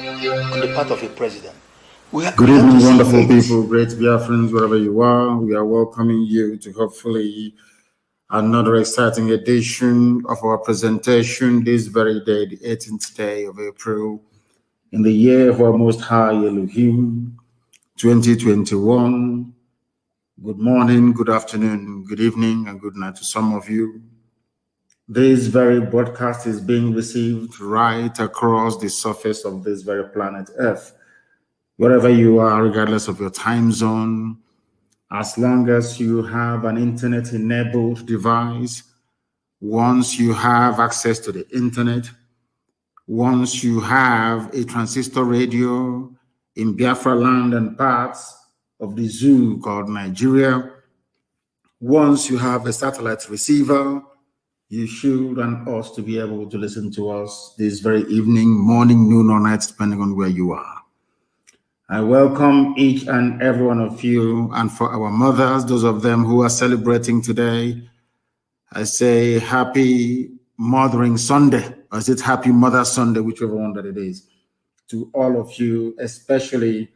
on the part of a president. Good evening, wonderful people, great Biafrans, wherever you are. We are welcoming you to hopefully another exciting edition of our presentation this very day, the 18th day of April, in the year of our Most High Elohim, 2021. Good morning, good afternoon, good evening, and good night to some of you. This very broadcast is being received right across the surface of this very planet Earth. Wherever you are, regardless of your time zone, as long as you have an internet-enabled device, once you have access to the internet, once you have a transistor radio in Biafra land and parts of the zoo called Nigeria, once you have a satellite receiver, you should and ought to be able to listen to us this very evening, morning, noon, or night, depending on where you are. I welcome each and every one of you, and for our mothers, those of them who are celebrating today, I say Happy Mothering Sunday, or is it Happy Mother Sunday, whichever one that it is, to all of you, especially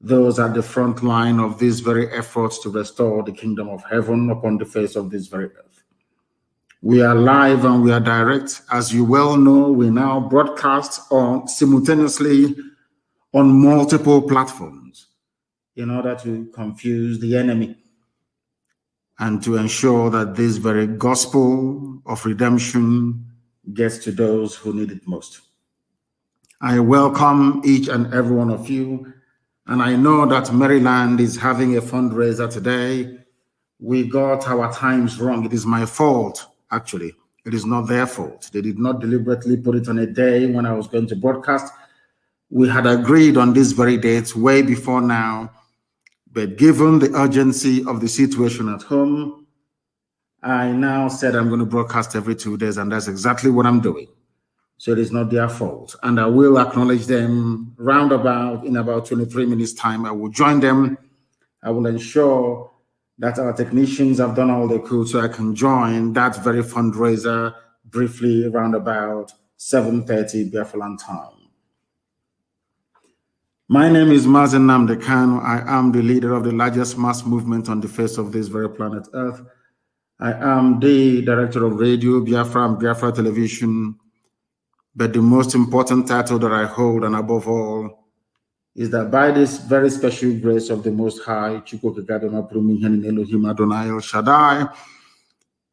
those at the front line of these very efforts to restore the kingdom of heaven upon the face of this very earth. We are live and we are direct. As you well know, we now broadcast simultaneously on multiple platforms in order to confuse the enemy and to ensure that this very gospel of redemption gets to those who need it most. I welcome each and every one of you, and I know that Maryland is having a fundraiser today. We got our times wrong. It is my fault, actually. It is not their fault. They did not deliberately put it on a day when I was going to broadcast. We had agreed on this very date way before now, but given the urgency of the situation at home, I now said I'm going to broadcast every 2 days, and that's exactly what I'm doing. So it is not their fault. And I will acknowledge them roundabout in about 23 minutes time. I will join them. I will ensure that our technicians have done all they could so I can join that very fundraiser briefly around about 7:30 Biafra time. My name is Mazi Nnamdi Kanu. I am the leader of the largest mass movement on the face of this very planet Earth. I am the director of radio, Biafra and Biafra television. But the most important title that I hold, and above all, is that by this very special grace of the Most High, Elohim Adonai El Shaddai,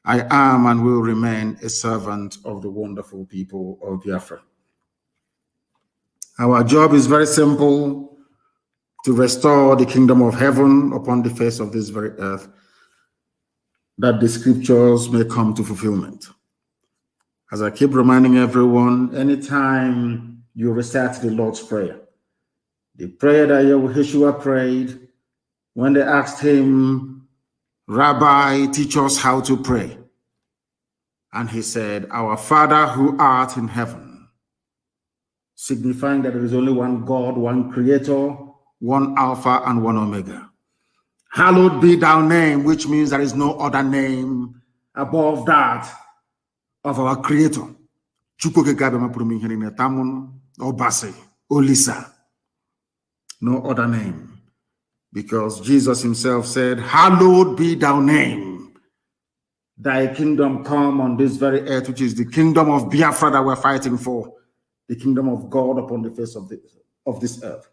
I am and will remain a servant of the wonderful people of Biafra. Our job is very simple: to restore the kingdom of heaven upon the face of this very earth, that the scriptures may come to fulfillment. As I keep reminding everyone, anytime you recite the Lord's Prayer, the prayer that Yeshua prayed when they asked him, "Rabbi, teach us how to pray." And he said, "Our Father who art in heaven," signifying that there is only one God, one Creator, one Alpha and one Omega. "Hallowed be thy name," which means there is no other name above that of our Creator. Olisa. No other name. Because Jesus himself said, "Hallowed be thy name. Thy kingdom come on this very earth," which is the kingdom of Biafra that we're fighting for. The kingdom of God upon the face of this earth.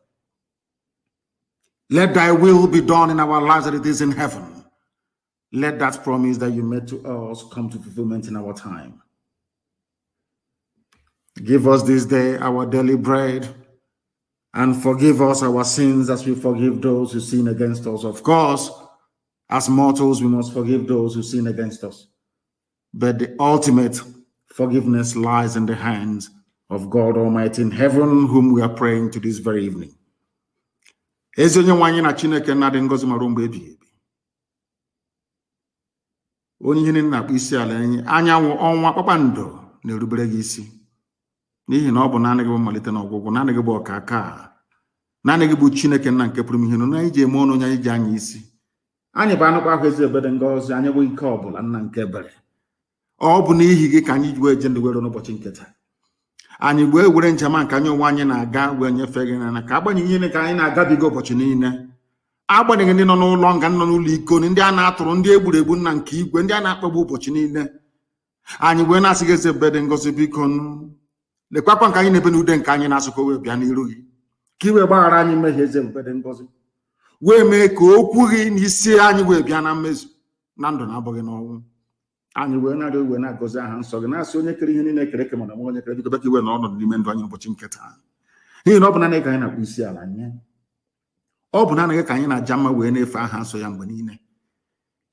"Let thy will be done in our lives as it is in heaven." Let that promise that you made to us come to fulfillment in our time. Give us this day our daily bread, and forgive us our sins as we forgive those who sin against us. Of course, as mortals, we must forgive those who sin against us. But the ultimate forgiveness lies in the hands of God Almighty in heaven, whom we are praying to this very evening. N'ihi na ọ bụ naanị gị bụ mmalite na ọgwụgwụ, naanị gị bụ ọkaka, naanị gị bụ Chineke nna nke pụrụ ihe na anyị ji eme ọnụ onye anyị ji anya isi. Anyị bụ anụkwa ahụ ezi ebere ngọzi, anyị bụ ike ọbụla nna nke ebere. Ọ bụ n'ihi gị ka anyị ji wee je ndị were n'ụbọchị nke taa. anyị wee were njem nke anyị onwe anyị na-aga wee nyefee gị n'aka ka agbanyeghị ihe ka anyị na-agabiga ụbọchị niile, agbanyeghị ndị nọ n'ụlọ nga, nọ n'ụlọ iko, ndị a na-atụrụ, ndị egburu egbu nna nke igwe, ndị a na-akpagbu ụbọchị niile, anyị wee na-asị gị eze ebube dị ngọzi, biko lekwakwa nke anyị na-ebe n'ude nke anyị na-asụ ka o wee bịa n'iru gị, ka iwee gbaghara anyị mmehie, eze ebube dị ngọzi, wee mee ka okwu gị na isi anyị wee bịa na mmezu na ndụ na-abụghị n'ọnwụ. Anyị wee na-arịọ iwe na-agọzi aha nsọ gị, na-asị onye kere ihe niile ekere eke mana onye kere, biko bịa ka iwe na ọnọdụ n'ime ndụ anyị ụbọchị nke taa, n'ihi na ọ bụ naanị ka anyị na-akpụ isi ala nye, ọ bụ naanị ka anyị na-aja mma wee na-efe aha nsọ ya mgbe niile.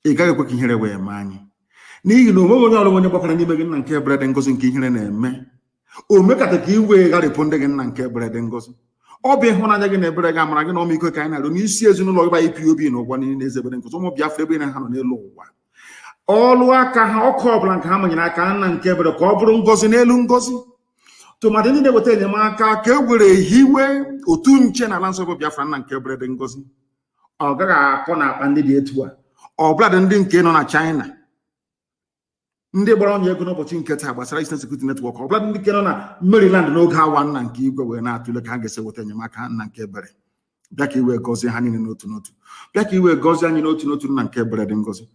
Ị gaghị ekwe ka ihere wee mee anyị, n'ihi na onweghị onye ọrụ onye gbakwara n'ime gị nna nke ebere dị ngọzi nke ihere na-eme. O mekata ka iwe gharịpụ ndị gị nna nke ebere dị ngọzi. Ọ bụ ịhụnanya gị na ebere gị, amara gị na ọmịiko ka anyị na-arịọ n'isi ezinụlọ gị IPOB n'ụwa niile, eze ebere ngọzi, ụmụ Biafra ebe ha nọ n'elu ụwa, ọlụ aka ha, ọkụ ọbụla nke ha manyere aka nna nke ebere ka ọ bụrụ ngọzi n'elu ngọzi. Tụmadị ndị na-eweta enyemaka ka e were hiwe otu nche n'ala nsọ bụ Biafra nna nke ebere dị ngọzi. Ọ gaghị akọ na akpa ndị dị etu a, ọbụladị ndị nke nọ na China, ndị gbara onye ego n'ụbọchị nke taa gbasara Eastern Security Network, ọbụladị ndị nke nọ na Maryland n'oge awa nna nke igwe wee na-atụle ka ha ga-esi weta enyemaka nna nke ebere. Bịa ka iwe gọzie ha niile n'otu n'otu, bịa ka iwe gọzie anyị n'otu n'otu nna nke ebere dị ngọzi,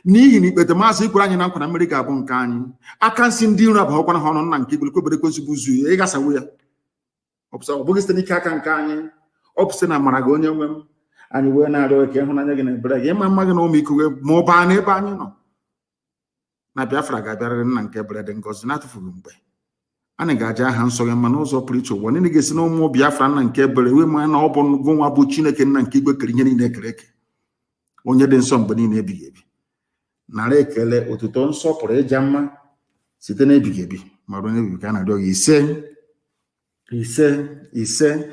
n'ihi na ikpete maazị ikwere anyị na nkwa na mmeri ga-abụ nke anyị. Aka nsị ndị nro abụọkwana ha ọnụ nna nke igwe, kwebere kwesị bụ zu ya ịgasawu ya. Ọ bụghị site n'ike aka nke anyị, ọ bụ site na amara gị onye nwe m. Anyị wee na-arịọ ka ịhụnanya gị na ebere gị, ịma mma gị na ọmịiko gị ma ọ baa n'ebe anyị nọ, na Biafra ga-abịarịrị nna nke ebere dị ngọzi na-atụfughị mgbe. Anyị ga-aja aha nsọ gị mma n'ụzọ pụrụ iche. Ụwa niile ga-esi na ụmụ Biafra nna nke ebere wee maa na ọ bụ gụnwa bụ Chineke nna nke igwe kere ihe niile ekere eke, onye dị nsọ mgbe niile ebighị ebi. Nara ekele, otuto, nsọpụrụ, ịja mma site n'ebighị ebi ma ruo n'ebighị ka a na-arịọ gị. Ise.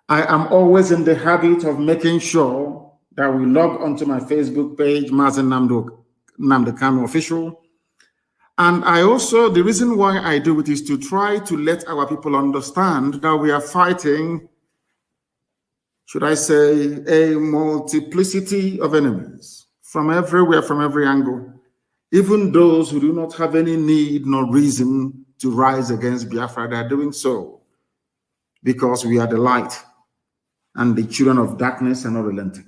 I am always in the habit of making sure that we log onto my Facebook page, Mazi Nnamdi Kanu Official. And the reason why I do it is to try to let our people understand that we are fighting, should I say, a multiplicity of enemies from everywhere, from every angle. Even those who do not have any need nor reason to rise against Biafra, they are doing so because we are the light, and the children of darkness are not relenting.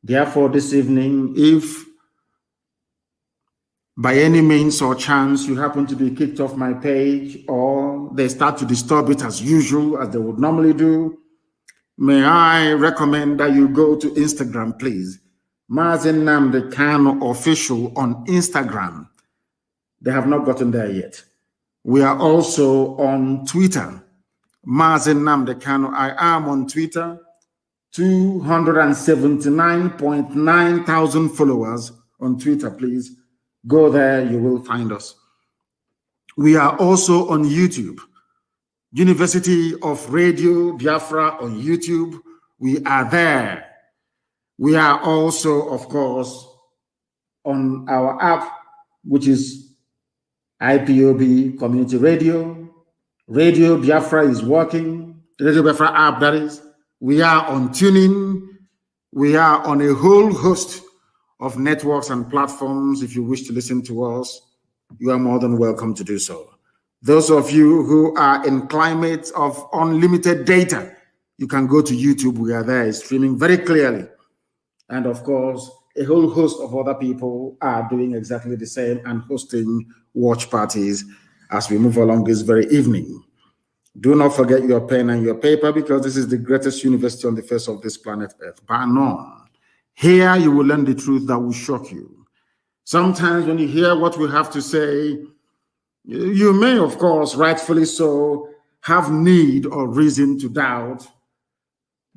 Therefore, this evening, if by any means or chance you happen to be kicked off my page, or they start to disturb it as usual, as they would normally do, may I recommend that you go to Instagram, please. Mazi Nnamdi Kanu Official on Instagram. They have not gotten there yet. We are also on Twitter. Mazi Nnamdi Kanu. I am on Twitter. 279.9 thousand followers on Twitter, please. Go there, you will find us. We are also on YouTube. University of Radio Biafra on YouTube. We are there. We are also, of course, on our app, which is IPOB Community Radio. Radio Biafra is working. Radio Biafra app, that is. We are on TuneIn. We are on a whole host of networks and platforms. If you wish to listen to us, you are more than welcome to do so. Those of you who are in climates of unlimited data, you can go to YouTube. We are there streaming very clearly. And of course, a whole host of other people are doing exactly the same and hosting watch parties as we move along this very evening. Do not forget your pen and your paper, because this is the greatest university on the face of this planet Earth, bar none. Here you will learn the truth that will shock you. Sometimes when you hear what we have to say, you may, of course, rightfully so, have need or reason to doubt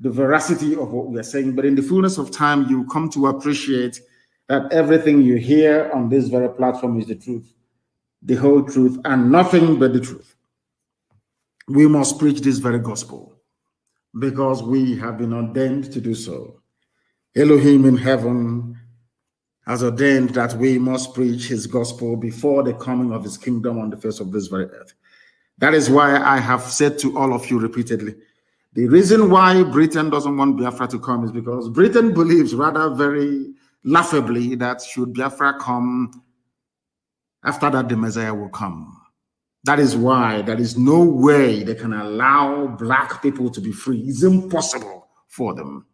the veracity of what we are saying, but in the fullness of time, you come to appreciate that everything you hear on this very platform is the truth, the whole truth, and nothing but the truth. We must preach this very gospel because we have been ordained to do so. Elohim in heaven has ordained that we must preach his gospel before the coming of his kingdom on the face of this very earth. That is why I have said to all of you repeatedly, the reason why Britain doesn't want Biafra to come is because Britain believes rather very laughably that should Biafra come, after that the Messiah will come. That is why there is no way they can allow black people to be free. It's impossible for them.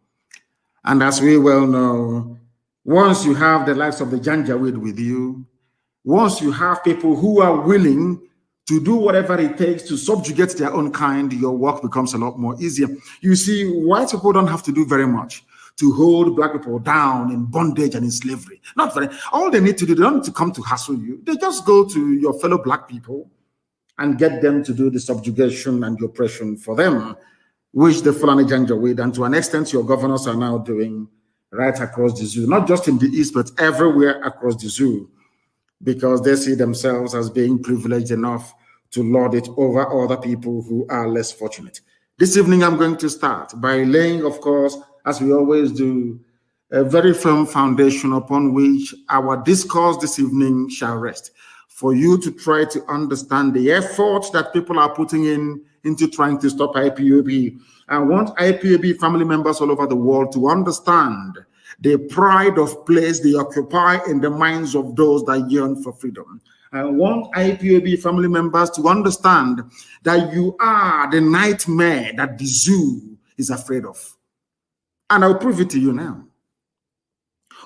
And as we well know, once you have the likes of the Janjaweed with you, once you have people who are willing to do whatever it takes to subjugate their own kind, your work becomes a lot more easier. You see, white people don't have to do very much to hold black people down in bondage and in slavery. Not very. All they need to do, they don't need to come to hassle you. They just go to your fellow black people and get them to do the subjugation and the oppression for them, which the Fulani Janjaweed and to an extent your governors are now doing right across the zoo, not just in the East, but everywhere across the zoo, because they see themselves as being privileged enough to lord it over other people who are less fortunate. This evening, I'm going to start by laying, of course, as we always do, a very firm foundation upon which our discourse this evening shall rest, for you to try to understand the effort that people are putting into trying to stop IPOB. I want IPOB family members all over the world to understand the pride of place they occupy in the minds of those that yearn for freedom. I want IPOB family members to understand that you are the nightmare that the zoo is afraid of. And I'll prove it to you now.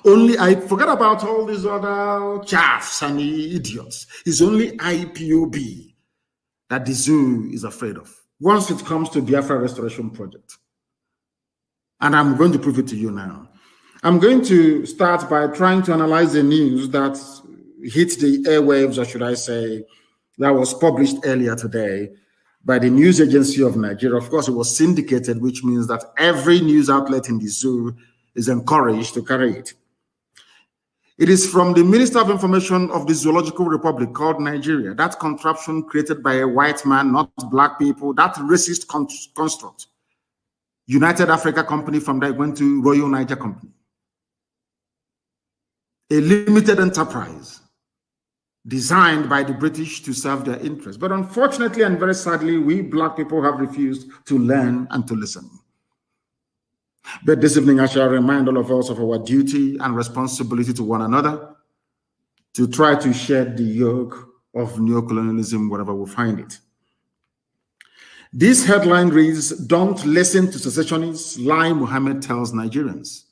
Only I forget about all these other chaffs and idiots. It's only IPOB that the zoo is afraid of once it comes to Biafra Restoration Project. And I'm going to prove it to you now. I'm going to start by trying to analyze the news that hit the airwaves, or should I say, that was published earlier today by the news agency of Nigeria. Of course, it was syndicated, which means that every news outlet in the zoo is encouraged to carry it. It is from the Minister of Information of the Zoological Republic called Nigeria, that contraption created by a white man, not black people, that racist construct. United Africa Company, from that went to Royal Niger Company. A limited enterprise designed by the British to serve their interests. But unfortunately and very sadly, we black people have refused to learn and to listen. But this evening, I shall remind all of us of our duty and responsibility to one another to try to shed the yoke of neocolonialism wherever we find it. This headline reads, "Don't listen to secessionists, Lai Mohammed tells Nigerians."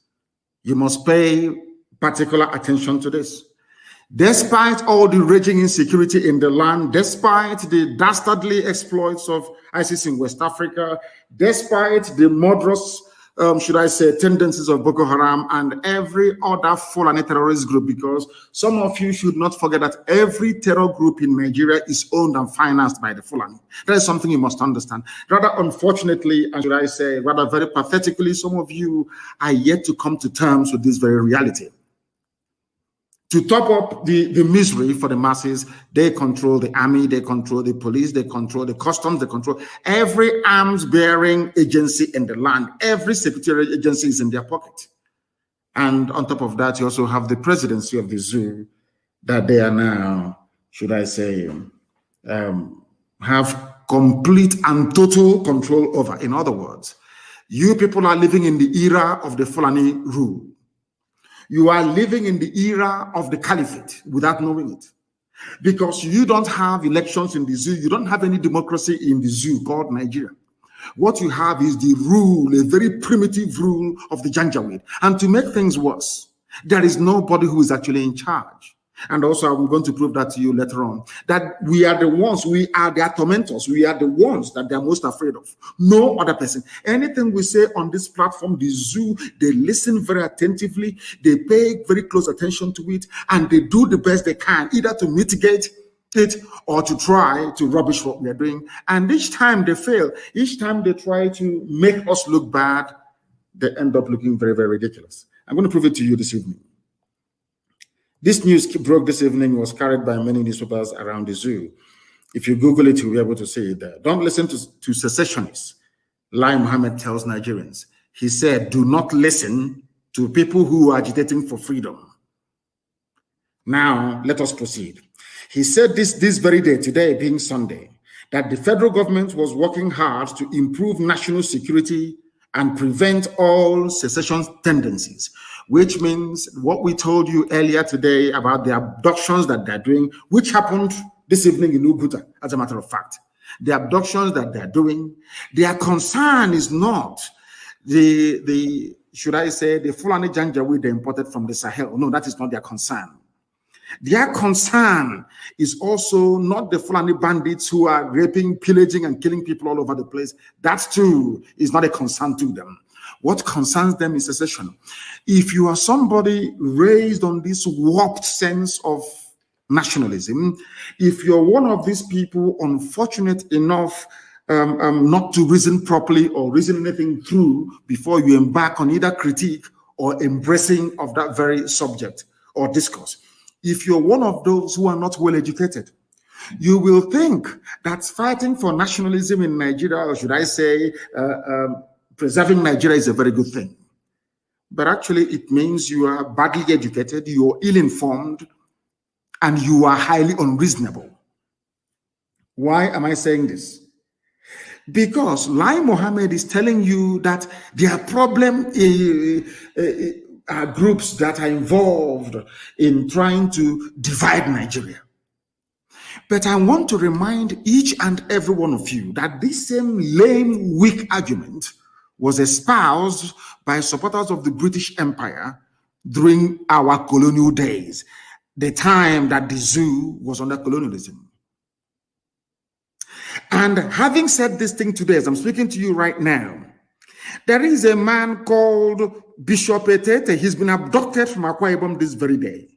You must pay particular attention to this. Despite all the raging insecurity in the land, despite the dastardly exploits of ISIS in West Africa, despite the murderous should I say, tendencies of Boko Haram and every other Fulani terrorist group, because some of you should not forget that every terror group in Nigeria is owned and financed by the Fulani. That is something you must understand. Rather unfortunately, and should I say, rather very pathetically, some of you are yet to come to terms with this very reality. To top up the misery for the masses, they control the army, they control the police, they control the customs, they control every arms-bearing agency in the land. Every secretariat agency is in their pocket. And on top of that, you also have the presidency of the zoo that they are now, should I say, have complete and total control over. In other words, you people are living in the era of the Fulani rule. You are living in the era of the caliphate without knowing it. Because you don't have elections in the zoo, you don't have any democracy in the zoo called Nigeria. What you have is the rule, a very primitive rule of the Janjaweed. And to make things worse, there is nobody who is actually in charge. And also, I'm going to prove that to you later on, that we are the ones, we are their tormentors, we are the ones that they're most afraid of. No other person. Anything we say on this platform, the zoo, they listen very attentively, they pay very close attention to it, and they do the best they can, either to mitigate it or to try to rubbish what we are doing. And each time they fail, each time they try to make us look bad, they end up looking very, very ridiculous. I'm going to prove it to you this evening. This news broke this evening, was carried by many newspapers around the zoo. If you Google it, you'll be able to see it there. Don't listen to secessionists. Lai Mohammed tells Nigerians. He said, do not listen to people who are agitating for freedom. Now, let us proceed. He said this very day, today being Sunday, that the federal government was working hard to improve national security and prevent all secession tendencies, which means what we told you earlier today about the abductions that they're doing, which happened this evening in Uguta, as a matter of fact. The abductions that they're doing, their concern is not should I say, the Fulani Janjaweed they imported from the Sahel. No, that is not their concern. Their concern is also not the Fulani bandits who are raping, pillaging, and killing people all over the place. That too is not a concern to them. What concerns them is secession. If you are somebody raised on this warped sense of nationalism, if you're one of these people unfortunate enough not to reason properly or reason anything through before you embark on either critique or embracing of that very subject or discourse, if you're one of those who are not well educated, you will think that fighting for nationalism in Nigeria, or should I say, preserving Nigeria, is a very good thing. But actually, it means you are badly educated, you are ill-informed, and you are highly unreasonable. Why am I saying this? Because Lai Mohammed is telling you that their problem are groups that are involved in trying to divide Nigeria. But I want to remind each and every one of you that this same lame, weak argument was espoused by supporters of the British Empire during our colonial days, the time that the zoo was under colonialism. And having said this thing today, as I'm speaking to you right now, there is a man called Bishop Etete. He's been abducted from Akwa Ibom this very day.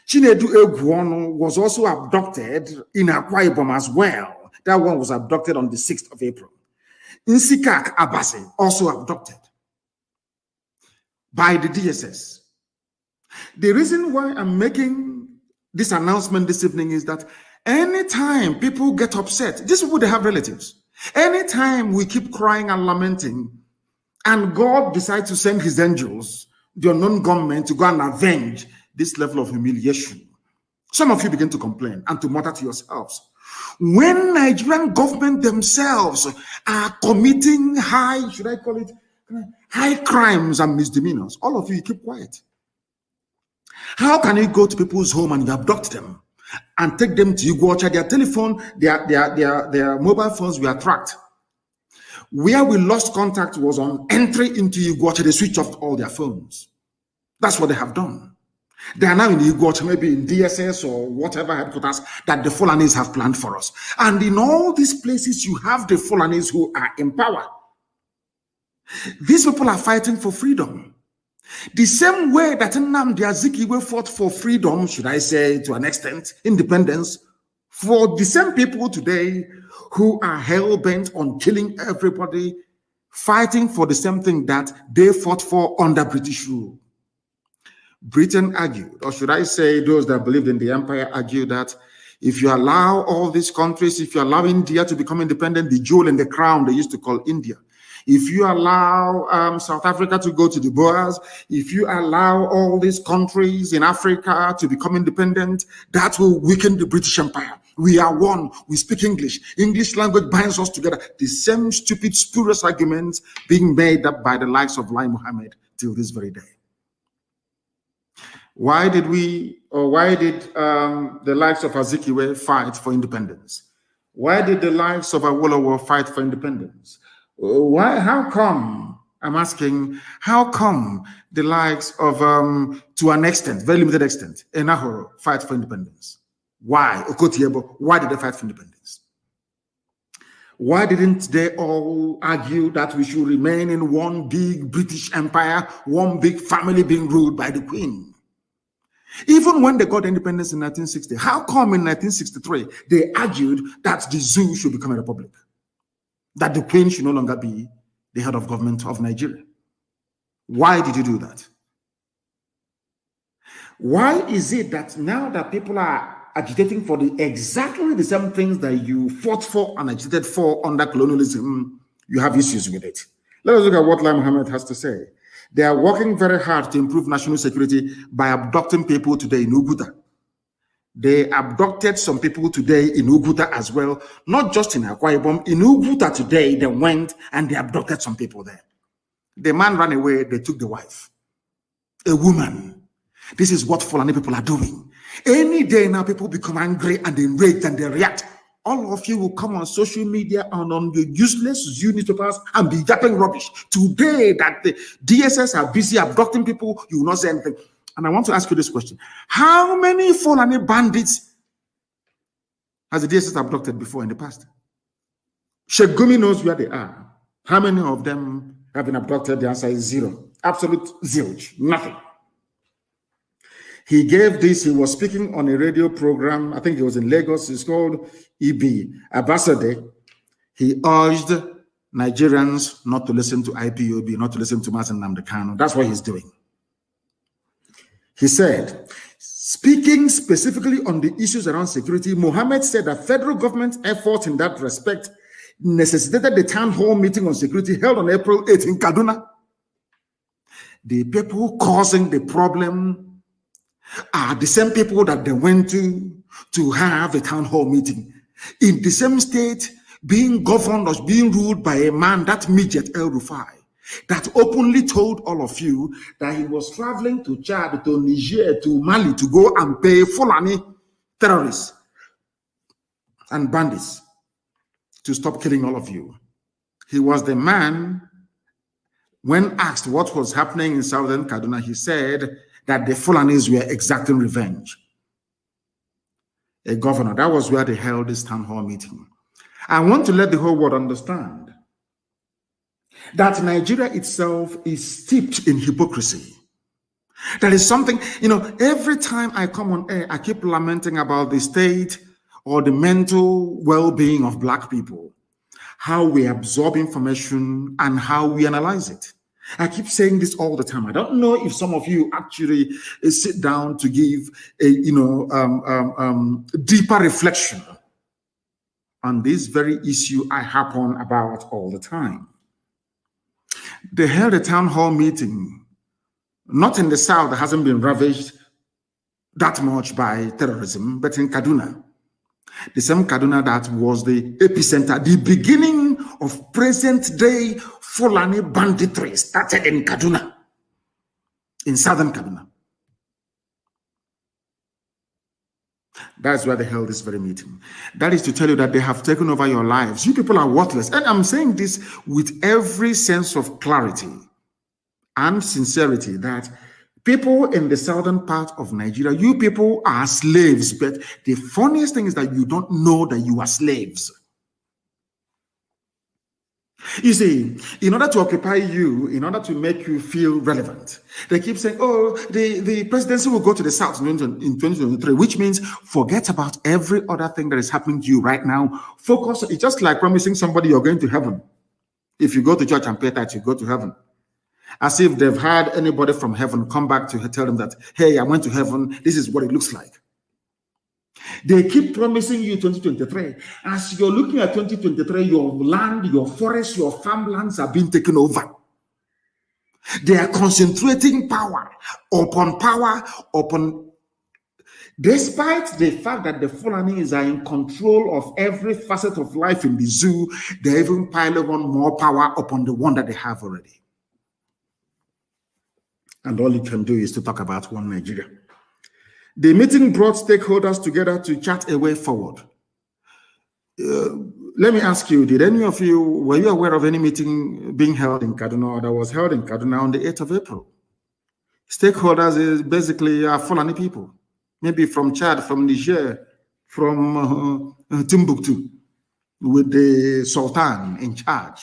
Chinedu Egwuonu was also abducted in Akwa Ibom as well. That one was abducted on the 6th of April. Nsikak Abase also abducted by the DSS. The reason why I'm making this announcement this evening is that anytime people get upset, these people, they have relatives. Anytime we keep crying and lamenting, and God decides to send his angels, the unknown government, to go and avenge this level of humiliation, some of you begin to complain and to mutter to yourselves. When Nigerian government themselves are committing high, should I call it, high crimes and misdemeanors, all of you keep quiet. How can you go to people's home and you abduct them and take them to Iguacha? Their telephone, their mobile phones were tracked. Where we lost contact was on entry into Iguacha. They switched off all their phones. That's what they have done. They are now in Iguacha, maybe in DSS or whatever headquarters that the Fulanis have planned for us. And in all these places, you have the Fulanis who are in power. These people are fighting for freedom. The same way that Nnamdi Azikiwe fought for freedom, should I say, to an extent, independence, for the same people today who are hell-bent on killing everybody, fighting for the same thing that they fought for under British rule. Britain argued, or should I say those that believed in the empire argued that if you allow all these countries, if you allow India to become independent, the jewel in the crown they used to call India, if you allow South Africa to go to the Boers, if you allow all these countries in Africa to become independent, that will weaken the British Empire. We are one. We speak English. English language binds us together. The same stupid, spurious arguments being made up by the likes of Lai Mohammed till this very day. Why did the likes of Azikiwe fight for independence? Why did the likes of Awolowo fight for independence? Why? How come? I'm asking, how come the likes of, to an extent, very limited extent, Enahoro fight for independence? Why? Okotiebo, why did they fight for independence? Why didn't they all argue that we should remain in one big British empire, one big family being ruled by the Queen? Even when they got independence in 1960, how come in 1963 they argued that the zoo should become a republic? That the Queen should no longer be the head of government of Nigeria? Why did you do that? Why is it that now that people are agitating for exactly the same things that you fought for and agitated for under colonialism, you have issues with it? Let us look at what Lai Mohammed has to say. They are working very hard to improve national security by abducting people today in Uguta. They abducted some people today in Uguta as well, not just in Akwa Ibom. In Uguta today, they went and they abducted some people there. The man ran away, they took the wife. A woman. This is what Fulani people are doing. Any day now, people become angry and enraged and they react. All of you will come on social media and on the useless newspapers and be yapping rubbish. Today that the DSS are busy abducting people, you will not say anything. And I want to ask you this question. How many Fulani bandits has the DSS abducted before in the past? Sheikh Gumi knows where they are. How many of them have been abducted? The answer is zero. Absolute zilch. Nothing. He gave this, he was speaking on a radio program, I think it was in Lagos, it's called EB, Abasade. He urged Nigerians not to listen to IPOB, not to listen to Mazi Nnamdi Kanu. That's what he's doing. He said, speaking specifically on the issues around security, Mohammed said that federal government efforts in that respect necessitated the town hall meeting on security held on April 8 in Kaduna. The people causing the problem are the same people that they went to have a town hall meeting in the same state, being governed or being ruled by a man, that midget El Rufai, that openly told all of you that he was traveling to Chad, to Niger, to Mali to go and pay Fulani terrorists and bandits to stop killing all of you. He was the man, when asked what was happening in southern Kaduna, he said that the Fulanis were exacting revenge. A governor, that was where they held this town hall meeting. I want to let the whole world understand that Nigeria itself is steeped in hypocrisy. That is something, every time I come on air, I keep lamenting about the state or the mental well-being of Black people, how we absorb information and how we analyze it. I keep saying this all the time. I don't know if some of you actually sit down to give a deeper reflection on this very issue I harp on about all the time. They held a town hall meeting, not in the south that hasn't been ravaged that much by terrorism, but in Kaduna. The same Kaduna that was the epicenter, the beginning of present-day Fulani banditry started in Kaduna, in southern Kaduna. That's where they held this very meeting. That is to tell you that they have taken over your lives. You people are worthless. And I'm saying this with every sense of clarity and sincerity that people in the southern part of Nigeria, you people are slaves, but the funniest thing is that you don't know that you are slaves. You see, in order to occupy you, in order to make you feel relevant, they keep saying, oh, the presidency will go to the south in 2023, which means forget about every other thing that is happening to you right now. Focus. It's just like promising somebody you're going to heaven. If you go to church and pay that, you go to heaven. As if they've had anybody from heaven come back to tell them that, hey, I went to heaven. This is what it looks like. They keep promising you 2023. As you're looking at 2023, your land, your forests, your farmlands are being taken over. They are concentrating power upon, despite the fact that the Fulanis are in control of every facet of life in the zoo, they're even piling on more power upon the one that they have already. And all you can do is to talk about one Nigeria. The meeting brought stakeholders together to chart a way forward. Let me ask you, were you aware of any meeting being held in Kaduna or that was held in Kaduna on the 8th of April? Stakeholders is basically Fulani people, maybe from Chad, from Niger, from Timbuktu, with the Sultan in charge.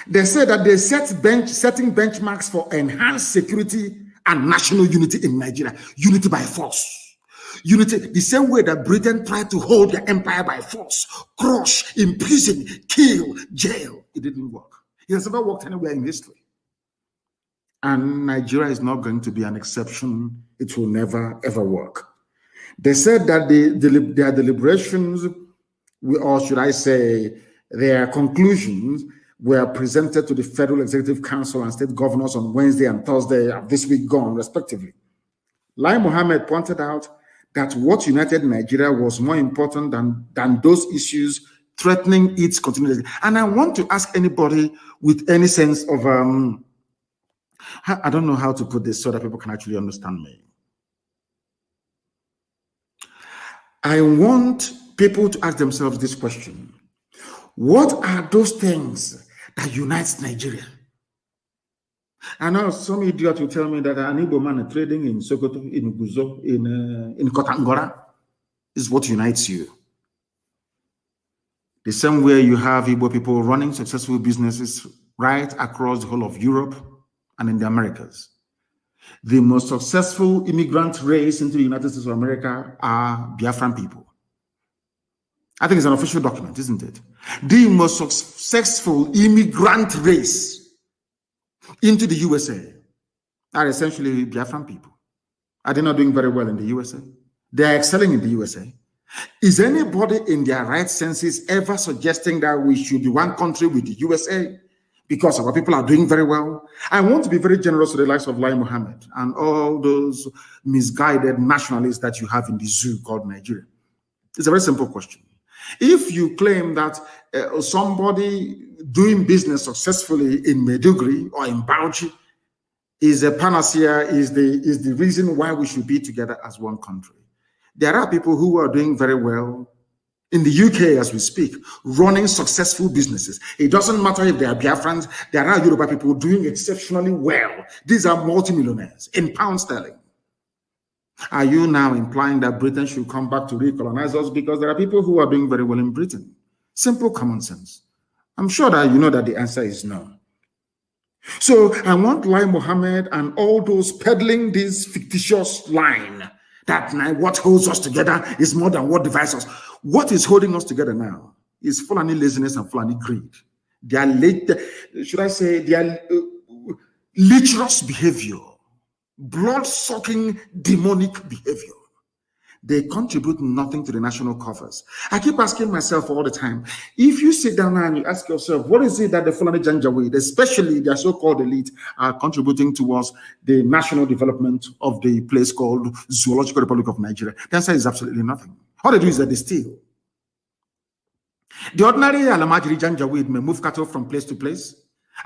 They said that they setting benchmarks for enhanced security and national unity in Nigeria. Unity by force. Unity, the same way that Britain tried to hold their empire by force, crush, imprison, kill, jail. It didn't work. It has never worked anywhere in history. And Nigeria is not going to be an exception. It will never, ever work. They said that their deliberations, or should I say, their conclusions, were presented to the Federal Executive Council and state governors on Wednesday and Thursday of this week gone, respectively. Lai Mohammed pointed out that what united Nigeria was more important than those issues threatening its continuity. And I want to ask anybody with any sense of, I don't know how to put this so that people can actually understand me. I want people to ask themselves this question. What are those things that unites Nigeria? I know some idiot will tell me that an Igbo man trading in Sokoto, in Guzo, in Kotangora is what unites you. The same way you have Igbo people running successful businesses right across the whole of Europe and in the Americas. The most successful immigrant race into the United States of America are Biafran people. I think it's an official document, isn't it? The most successful immigrant race into the USA are essentially Biafran people. Are they not doing very well in the USA? They are excelling in the USA. Is anybody in their right senses ever suggesting that we should be one country with the USA because our people are doing very well? I want to be very generous to the likes of Lai Mohammed and all those misguided nationalists that you have in the zoo called Nigeria. It's a very simple question. If you claim that somebody doing business successfully in Maiduguri or in Bauchi is a panacea, is the reason why we should be together as one country, there are people who are doing very well in the UK as we speak, running successful businesses. It doesn't matter if they are Biafrans, there are Yoruba people doing exceptionally well. These are multimillionaires in pound sterling. Are you now implying that Britain should come back to recolonize us? Because there are people who are doing very well in Britain. Simple common sense. I'm sure that you know that the answer is no. So I want Lai Mohammed and all those peddling this fictitious line that what holds us together is more than what divides us. What is holding us together now is Fulani laziness and Fulani greed. Their lecherous behavior, blood-sucking demonic behavior. They contribute nothing to the national coffers. I keep asking myself all the time, if you sit down and you ask yourself, what is it that the Fulani Janjaweed, especially their so-called elite, are contributing towards the national development of the place called Zoological Republic of Nigeria? The answer is absolutely nothing. All they do is that they steal. The ordinary Alamajiri Janjaweed may move cattle from place to place.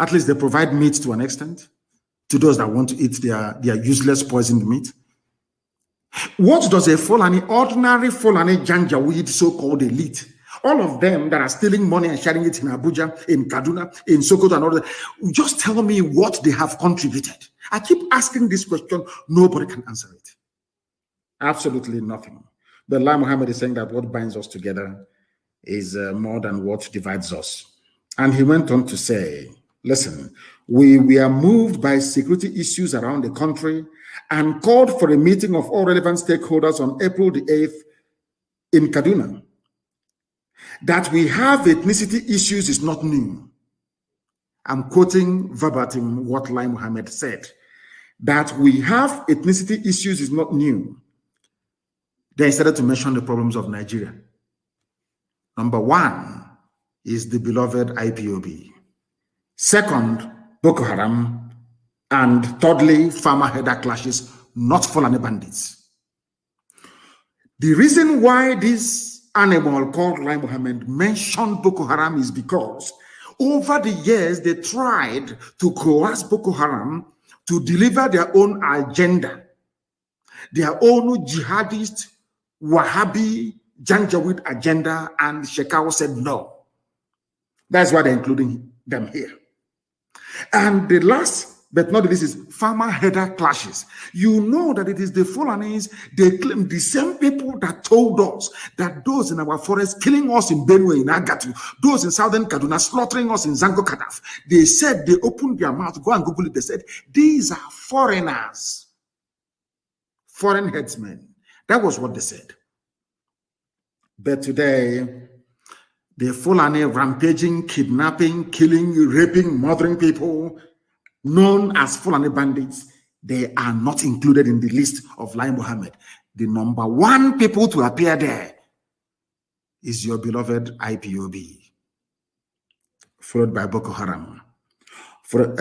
At least they provide meat to an extent to those that want to eat their useless poisoned meat. What does a Fulani, ordinary Fulani Janjaweed so-called elite, all of them that are stealing money and sharing it in Abuja, in Kaduna, in Sokoto and all that, just tell me what they have contributed. I keep asking this question, nobody can answer it. Absolutely nothing. But Lai Mohammed is saying that what binds us together is more than what divides us. And he went on to say, listen, we are moved by security issues around the country and called for a meeting of all relevant stakeholders on April the 8th in Kaduna. That we have ethnicity issues is not new. I'm quoting verbatim what Lai Mohammed said. That we have ethnicity issues is not new. They started to mention the problems of Nigeria. Number one is the beloved IPOB. Second, Boko Haram. And thirdly, farmer-header clashes, not Fulani bandits. The reason why this animal called Lai Mohammed mentioned Boko Haram is because over the years, they tried to coerce Boko Haram to deliver their own agenda, their own jihadist, Wahhabi, Janjaweed agenda, and Shekau said no. That's why they're including them here. And the last, but not this, is farmer-header clashes. You know that it is the Fulanis, they claim, the same people that told us that those in our forest killing us in Benue, in Agatu, those in southern Kaduna slaughtering us in Zango Kadaf. They said, they opened their mouth, go and Google it, they said, these are foreigners, foreign headsmen. That was what they said. But today, the Fulani rampaging, kidnapping, killing, raping, murdering people, known as Fulani bandits, they are not included in the list of Lai Mohammed. The number one people to appear there is your beloved IPOB, followed by Boko Haram.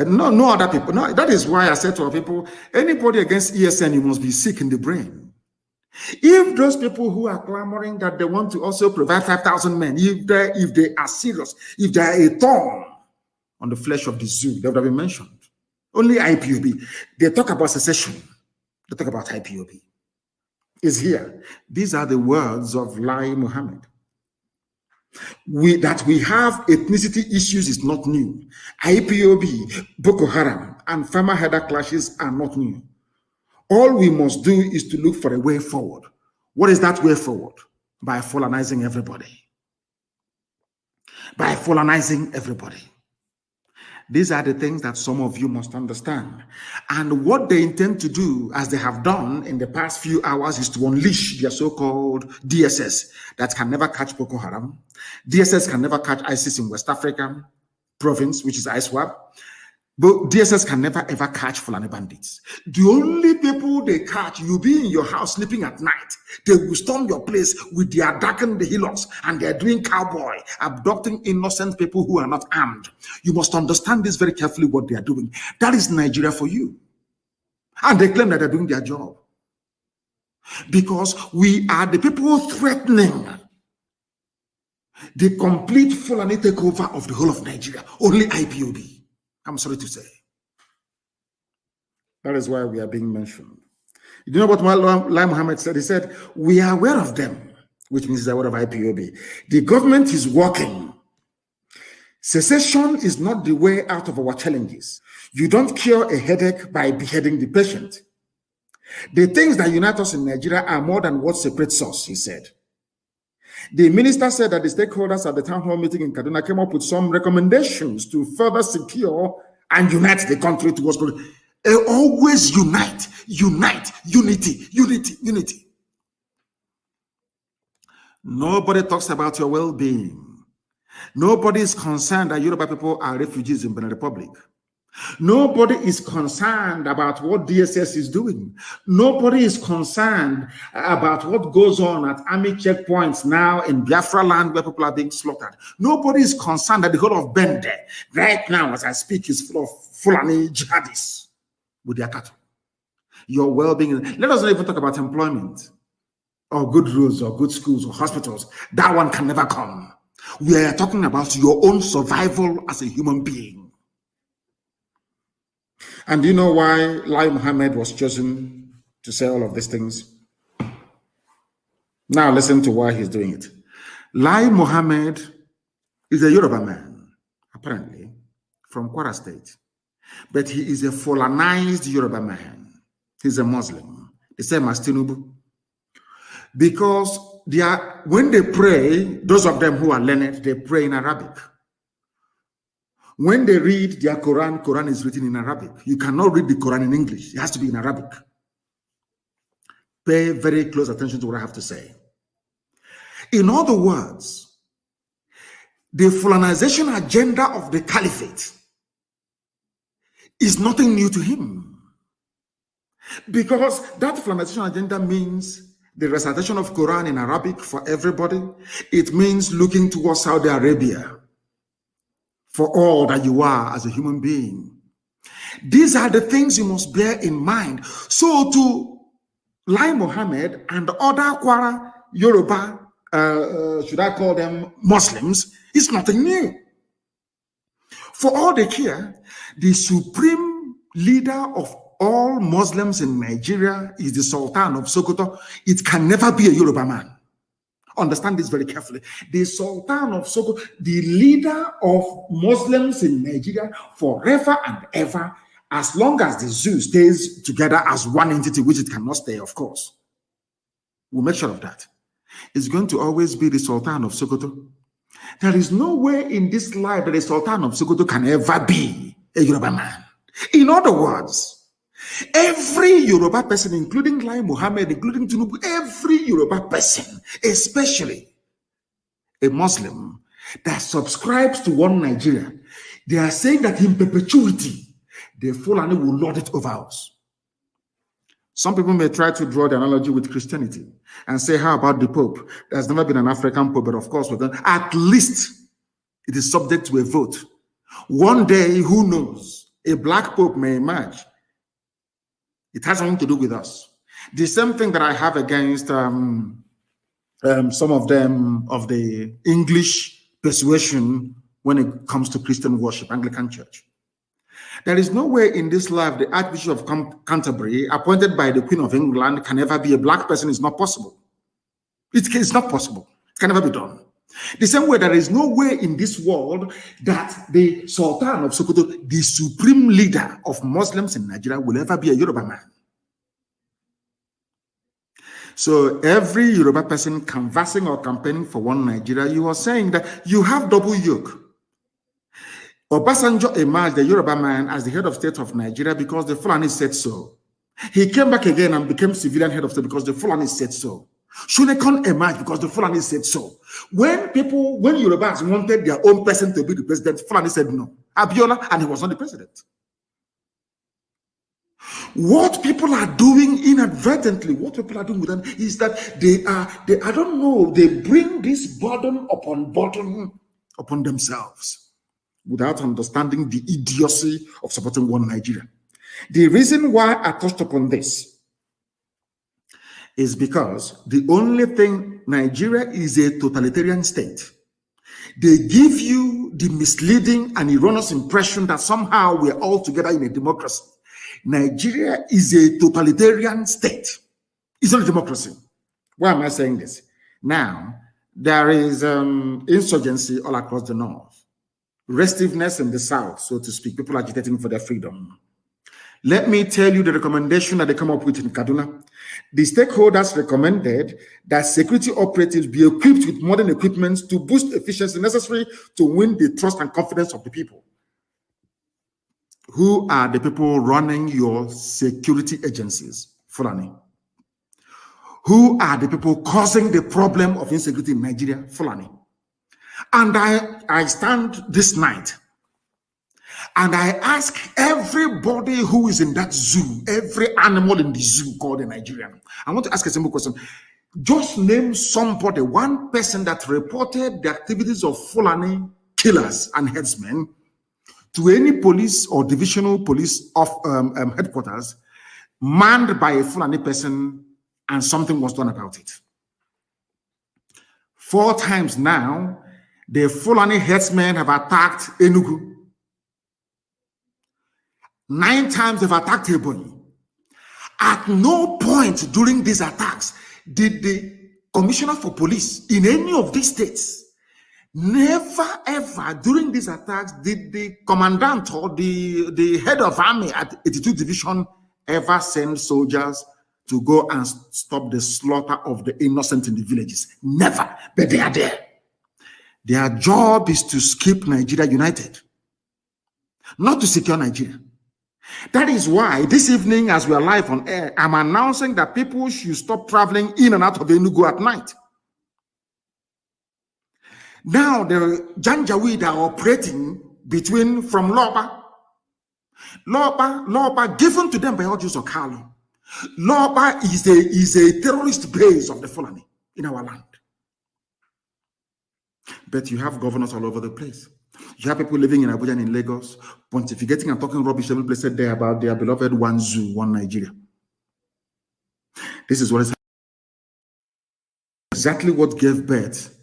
No other people. No, that is why I said to our people, anybody against ESN, you must be sick in the brain. If those people who are clamoring that they want to also provide 5,000 men, if they are serious, if they are a thorn on the flesh of the zoo, they would have been mentioned. Only IPOB. They talk about secession. They talk about IPOB. is here. These are the words of Lai Mohammed. That we have ethnicity issues is not new. IPOB, Boko Haram, and farmer header clashes are not new. All we must do is to look for a way forward. What is that way forward? By Fulanizing everybody. By Fulanizing everybody. These are the things that some of you must understand. And what they intend to do, as they have done in the past few hours, is to unleash their so-called DSS that can never catch Boko Haram. DSS can never catch ISIS in West Africa province, which is ISWAP. But DSS can never ever catch Fulani bandits. The only people they catch, you be in your house sleeping at night. They will storm your place with their darkened hillocks and they're doing cowboy, abducting innocent people who are not armed. You must understand this very carefully, what they are doing. That is Nigeria for you. And they claim that they're doing their job. Because we are the people threatening the complete Fulani takeover of the whole of Nigeria. Only IPOB. I'm sorry to say. That is why we are being mentioned. You know what Lai Mohammed said? He said, we are aware of them, which means he's aware of IPOB. The government is working. Secession is not the way out of our challenges. You don't cure a headache by beheading the patient. The things that unite us in Nigeria are more than what separates us, he said. The minister said that the stakeholders at the town hall meeting in Kaduna came up with some recommendations to further secure and unite the country towards growth. Always unite, unity. Nobody talks about your well-being. Nobody is concerned that Yoruba people are refugees in Benin Republic. Nobody is concerned about what DSS is doing. Nobody is concerned about what goes on at army checkpoints now in Biafra land where people are being slaughtered. Nobody is concerned that the whole of Bende, right now as I speak, is full of Fulani jihadists with their cattle. Your well-being. Let us not even talk about employment or good roads or good schools or hospitals. That one can never come. We are talking about your own survival as a human being. And do you know why Lai Mohammed was chosen to say all of these things? Now listen to why he's doing it. Lai Mohammed is a Yoruba man, apparently, from Kwara State. But he is a Fulanized Yoruba man. He's a Muslim, the same as Tinubu. Because when they pray, those of them who are learned, they pray in Arabic. When they read their Quran, Quran is written in Arabic. You cannot read the Quran in English. It has to be in Arabic. Pay very close attention to what I have to say. In other words, the Fulanization agenda of the caliphate is nothing new to him. Because that Fulanization agenda means the recitation of Quran in Arabic for everybody. It means looking towards Saudi Arabia for all that you are as a human being. These are the things you must bear in mind. So to Lai Mohammed and other Kwara Yoruba, should I call them Muslims, it's nothing new. For all they care, the supreme leader of all Muslims in Nigeria is the Sultan of Sokoto. It can never be a Yoruba man. Understand this very carefully. The Sultan of Sokoto, the leader of Muslims in Nigeria forever and ever, as long as the zoo stays together as one entity, which it cannot stay, of course. We'll make sure of that. It's going to always be the Sultan of Sokoto. There is no way in this life that the Sultan of Sokoto can ever be a Yoruba man. In other words, every Yoruba person, including Lai Mohammed, including Tinubu, every Yoruba person, especially a Muslim that subscribes to one Nigeria, they are saying that in perpetuity, the Fulani will lord it over us. Some people may try to draw the analogy with Christianity and say, how about the Pope? There's never been an African Pope, but of course, at least it is subject to a vote. One day, who knows, a black Pope may emerge. It has nothing to do with us. The same thing that I have against some of them of the English persuasion when it comes to Christian worship, Anglican Church. There is no way in this life the Archbishop of Canterbury, appointed by the Queen of England, can ever be a black person. It's not possible. It's not possible. It can never be done. The same way there is no way in this world that the Sultan of Sokoto, the supreme leader of Muslims in Nigeria, will ever be a Yoruba man. So every Yoruba person canvassing or campaigning for one Nigeria, you are saying that you have double yoke. Obasanjo emerged, the Yoruba man, as the head of state of Nigeria because the Fulani said so. He came back again and became civilian head of state because the Fulani said so. Shunekon emerged because the Fulani said so. When Yorubas wanted their own person to be the president, Fulani said no. Abiola, and he was not the president. What people are doing inadvertently, what people are doing with them is that they I don't know, they bring this burden upon themselves without understanding the idiocy of supporting one Nigeria. The reason why I touched upon this is because the only thing, Nigeria is a totalitarian state. They give you the misleading and erroneous impression that somehow we're all together in a democracy. Nigeria is a totalitarian state. It's not a democracy. Why am I saying this? Now, there is insurgency all across the north, restiveness in the south, so to speak, people agitating for their freedom. Let me tell you the recommendation that they come up with in Kaduna. The stakeholders recommended that security operatives be equipped with modern equipment to boost efficiency necessary to win the trust and confidence of the people. Who are the people running your security agencies, Fulani? Who are the people causing the problem of insecurity in Nigeria, Fulani? And I stand this night and I ask everybody who is in that zoo, every animal in the zoo called a Nigerian. I want to ask a simple question. Just name somebody, one person that reported the activities of Fulani killers and headsmen to any police or divisional police of headquarters manned by a Fulani person and something was done about it. 4 times now, the Fulani headsmen have attacked Enugu. 9 times they've attacked Ebonyi. At no point during these attacks did the commissioner for police in any of these states, never ever during these attacks did the commandant or the head of army at 82 Division ever send soldiers to go and stop the slaughter of the innocent in the villages. Never, but they are there. Their job is to keep Nigeria united, not to secure Nigeria. That is why this evening, as we are live on air, I'm announcing that people should stop traveling in and out of Enugu at night. Now, the Janjaweed are operating from Loba, given to them by Ojus Okalo. Loba is a terrorist base of the Fulani in our land. But you have governors all over the place. You have people living in Abuja and in Lagos, pontificating and talking rubbish every place there about their beloved one zoo, one Nigeria. This is what is exactly what gave birth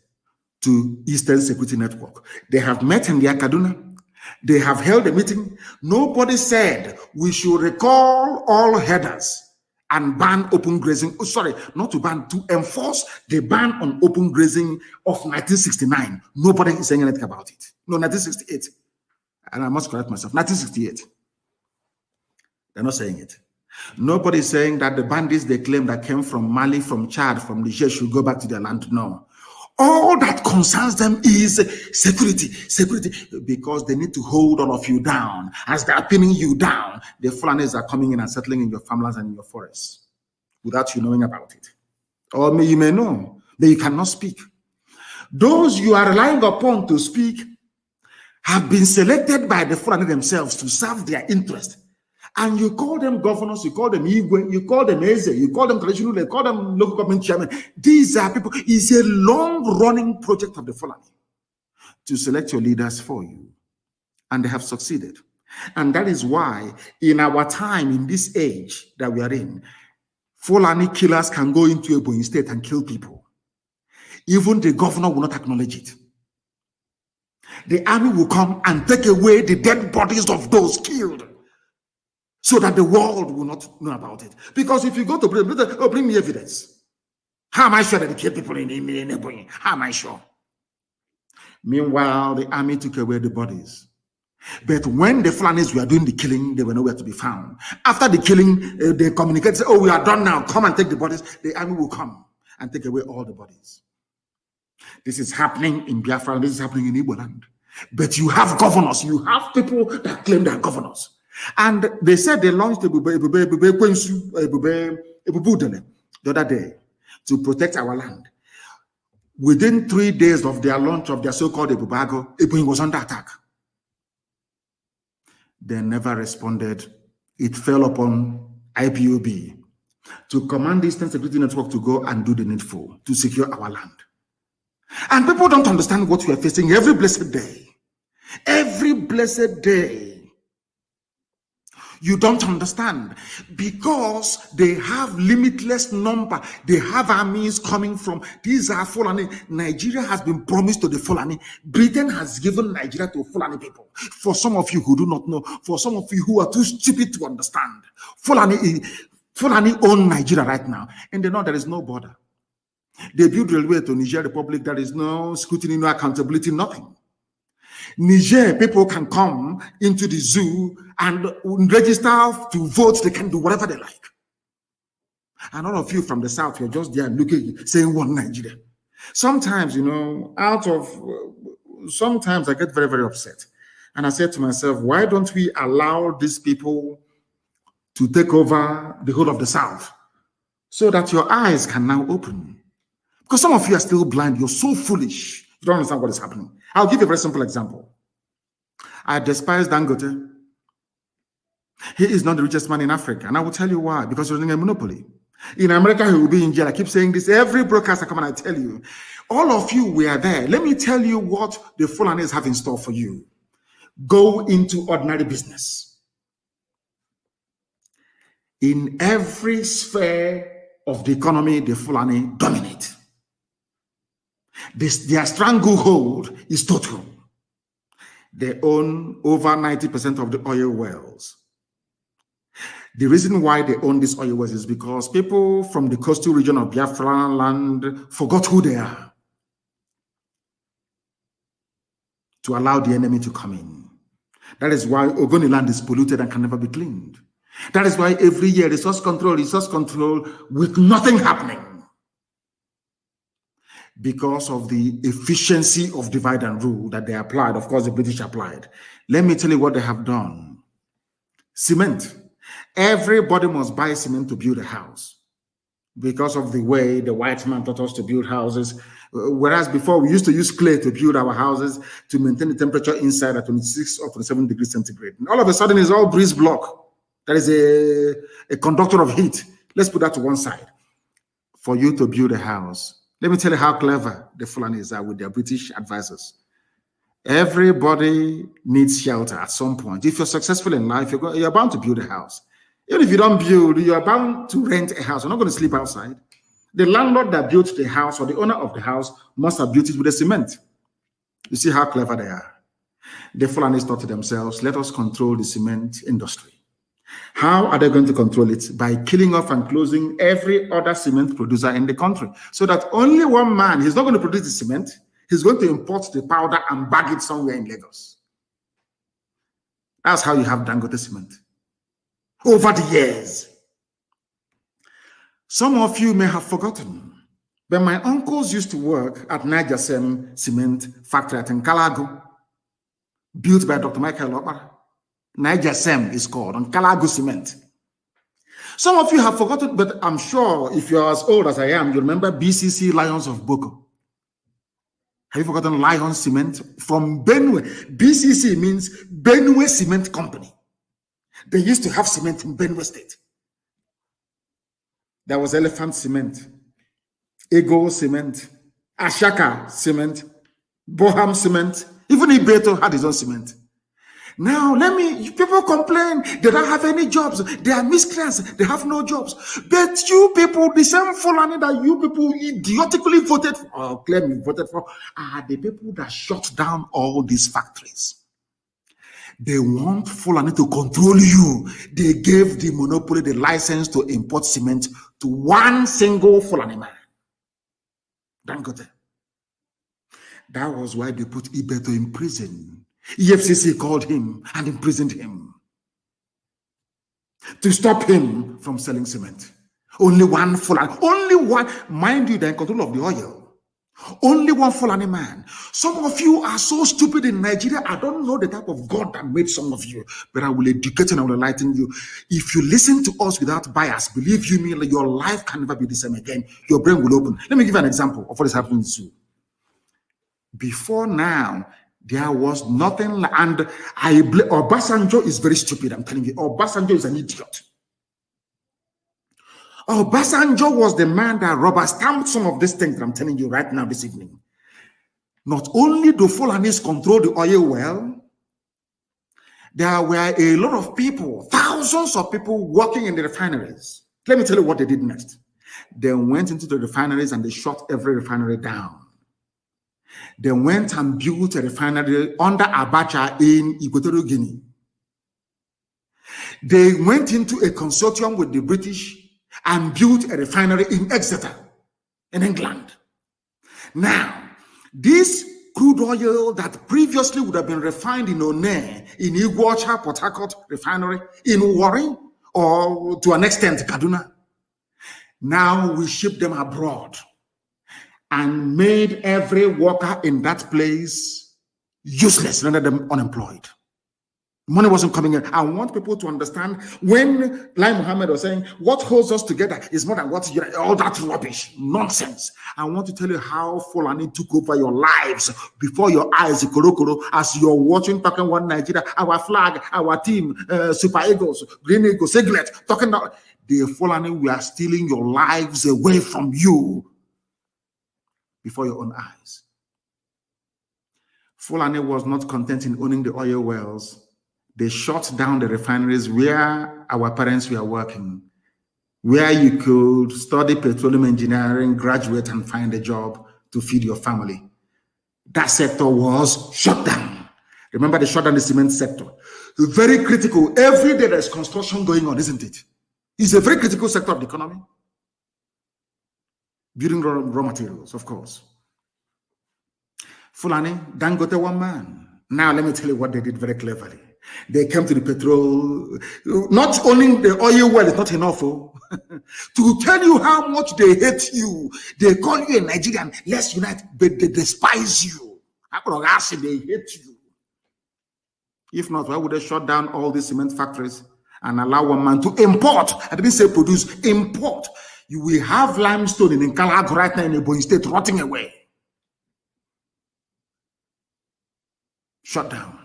to Eastern Security Network. They have met in the Kaduna. They have held a meeting. Nobody said we should recall all headers and ban open grazing. Oh, sorry, not to ban, to enforce the ban on open grazing of 1969. Nobody is saying anything about it. No, 1968. And I must correct myself. 1968. They're not saying it. Nobody is saying that the bandits they claim that came from Mali, from Chad, from Niger should go back to their land. No. All that concerns them is security, because they need to hold all of you down. As they're pinning you down, the Fulanis are coming in and settling in your farmlands and in your forests without you knowing about it. Or you may know, but you cannot speak. Those you are relying upon to speak have been selected by the Fulani themselves to serve their interest. And you call them governors, you call them Igwe, you call them Eze, you call them traditional, you call them local government chairman. These are people. It's a long-running project of the Fulani to select your leaders for you. And they have succeeded. And that is why in our time, in this age that we are in, Fulani killers can go into Ebonyi State and kill people. Even the governor will not acknowledge it. the army will come and take away the dead bodies of those killed, so that the world will not know about it. Because if you go to bring me evidence. How am I sure that they killed people in Ebonyi? How am I sure? Meanwhile, the army took away the bodies. But when the Fulanis were doing the killing, they were nowhere to be found. After the killing, they communicated, say, oh, we are done now. Come and take the bodies. The army will come and take away all the bodies. This is happening in Biafra. This is happening in Igbo land. But you have governors. You have people that claim they are governors. And they said they launched the other day to protect our land. Within 3 days of their launch of their so-called Ebubago, Ebonyi was under attack. They never responded. It fell upon IPOB to command the Eastern Security Network to go and do the needful to secure our land. And people don't understand what we are facing every blessed day. Every blessed day. You don't understand, because they have limitless number. They have armies coming from, these are Fulani. Nigeria has been promised to the Fulani. Britain has given Nigeria to Fulani people. For some of you who do not know, for some of you who are too stupid to understand, Fulani own Nigeria right now, and they know there is no border. They build railway to Niger Republic. There is no scrutiny, no accountability, nothing. Niger people can come into the zoo and register to vote. They can do whatever they like. And all of you from the south, you're just there looking, saying one Nigeria. Sometimes, sometimes I get very, very upset. And I said to myself, why don't we allow these people to take over the whole of the south so that your eyes can now open? Because some of you are still blind. You're so foolish. You don't understand what is happening. I'll give you a very simple example. I despise Dangote. He is not the richest man in Africa. And I will tell you why. Because he's running a monopoly. In America, he will be in jail. I keep saying this. Every broadcaster come and I tell you. All of you were there. Let me tell you what the Fulanis have in store for you. Go into ordinary business. In every sphere of the economy, the Fulani dominate. Their stranglehold is total. They own over 90% of the oil wells. The reason why they own these oil wells is because people from the coastal region of Biafra land forgot who they are to allow the enemy to come in. That is why Ogoni land is polluted and can never be cleaned. That is why every year resource control with nothing happening. Because of the efficiency of divide and rule that they applied. Of course, the British applied. Let me tell you what they have done. Cement. Everybody must buy cement to build a house because of the way the white man taught us to build houses. Whereas before we used to use clay to build our houses to maintain the temperature inside at 26 or 27 degrees centigrade. And all of a sudden it's all breeze block. That is a conductor of heat. Let's put that to one side. For you to build a house, let me tell you how clever the Fulanis are with their British advisors. Everybody needs shelter at some point. If you're successful in life, you're bound to build a house. Even if you don't build, you're bound to rent a house. You're not going to sleep outside. The landlord that built the house or the owner of the house must have built it with a cement. You see how clever they are. The Fulanis thought to themselves, let us control the cement industry. How are they going to control it? By killing off and closing every other cement producer in the country. So that only one man, he's not going to produce the cement, he's going to import the powder and bag it somewhere in Lagos. That's how you have Dangote cement. Over the years. Some of you may have forgotten, but my uncles used to work at Niger Cement Factory at Nkalago, built by Dr. Michael Okpara. Niger Sem is called on Kalago Cement. Some of you have forgotten, but I'm sure if you're as old as I am, you remember BCC Lions of Boko. Have you forgotten Lion Cement from Benue? BCC means Benue Cement Company. They used to have cement in Benue State. There was Elephant Cement, Ego Cement, Ashaka Cement, Boham Cement. Even Ibeto had his own cement. Now, people complain, they don't have any jobs, they are miscreants, they have no jobs. But you people, the same Fulani that you people idiotically voted for, or claim you voted for, are the people that shut down all these factories. They want Fulani to control you. They gave the monopoly, the license to import cement to one single Fulani man. Dangote. That was why they put Ibeto in prison. EFCC called him and imprisoned him to stop him from selling cement. Only one Fulani, only one, mind you, they're in control of the oil. Only one Fulani man. Some of you are so stupid in Nigeria. I don't know the type of God that made some of you, but I will educate and I will enlighten you. If you listen to us without bias, believe you me, your life can never be the same again. Your brain will open. Let me give you an example of what is happening in Zoo. Before now, there was nothing, and Obasanjo is very stupid. I'm telling you, Obasanjo is an idiot. Obasanjo was the man that rubber stamped some of these things that I'm telling you right now this evening. Not only do Fulanis control the oil well, there were a lot of people, thousands of people working in the refineries. Let me tell you what they did next. They went into the refineries and they shut every refinery down. They went and built a refinery under Abacha in Equatorial Guinea. They went into a consortium with the British and built a refinery in Exeter, in England. Now, this crude oil that previously would have been refined in One, in Iguacha, Port Harcourt refinery, in Warri, or to an extent, Kaduna, now we ship them abroad and made every worker in that place useless, rendered them unemployed. Money wasn't coming in. I want people to understand when Lai Muhammad was saying, what holds us together is more than what, all that rubbish, nonsense. I want to tell you how Fulani took over your lives before your eyes, as you're watching, talking one Nigeria, our flag, our team, Super Eagles, Green Eagles, Siglet, talking about the Fulani, we are stealing your lives away from you before your own eyes. Fulani was not content in owning the oil wells. They shut down the refineries where our parents were working, where you could study petroleum engineering, graduate, and find a job to feed your family. That sector was shut down. Remember, they shut down the cement sector. Very critical. Every day there's construction going on, isn't it? It's a very critical sector of the economy. Building raw materials, of course. Fulani, Dangote one man. Now let me tell you what they did very cleverly. They came to the petrol. Not only the oil well is not enough, to tell you how much they hate you. They call you a Nigerian, let's unite, but they despise you. They hate you. If not, why would they shut down all these cement factories and allow one man to import? I didn't say produce, import. You will have limestone in Nkalago right now in Ebonyi State rotting away. Shut down.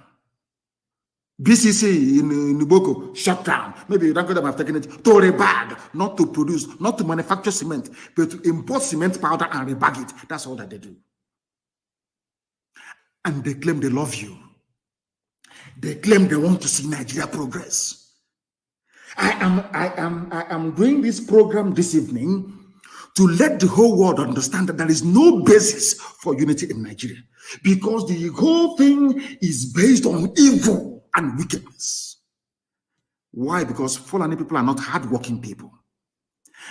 BCC in Nuboko, shut down. Maybe you don't get them have taken it to rebag, not to produce, not to manufacture cement, but to import cement powder and rebag it. That's all that they do. And they claim they love you. They claim they want to see Nigeria progress. I am doing this program this evening to let the whole world understand that there is no basis for unity in Nigeria, because the whole thing is based on evil and wickedness. Why? Because Fulani people are not hardworking people.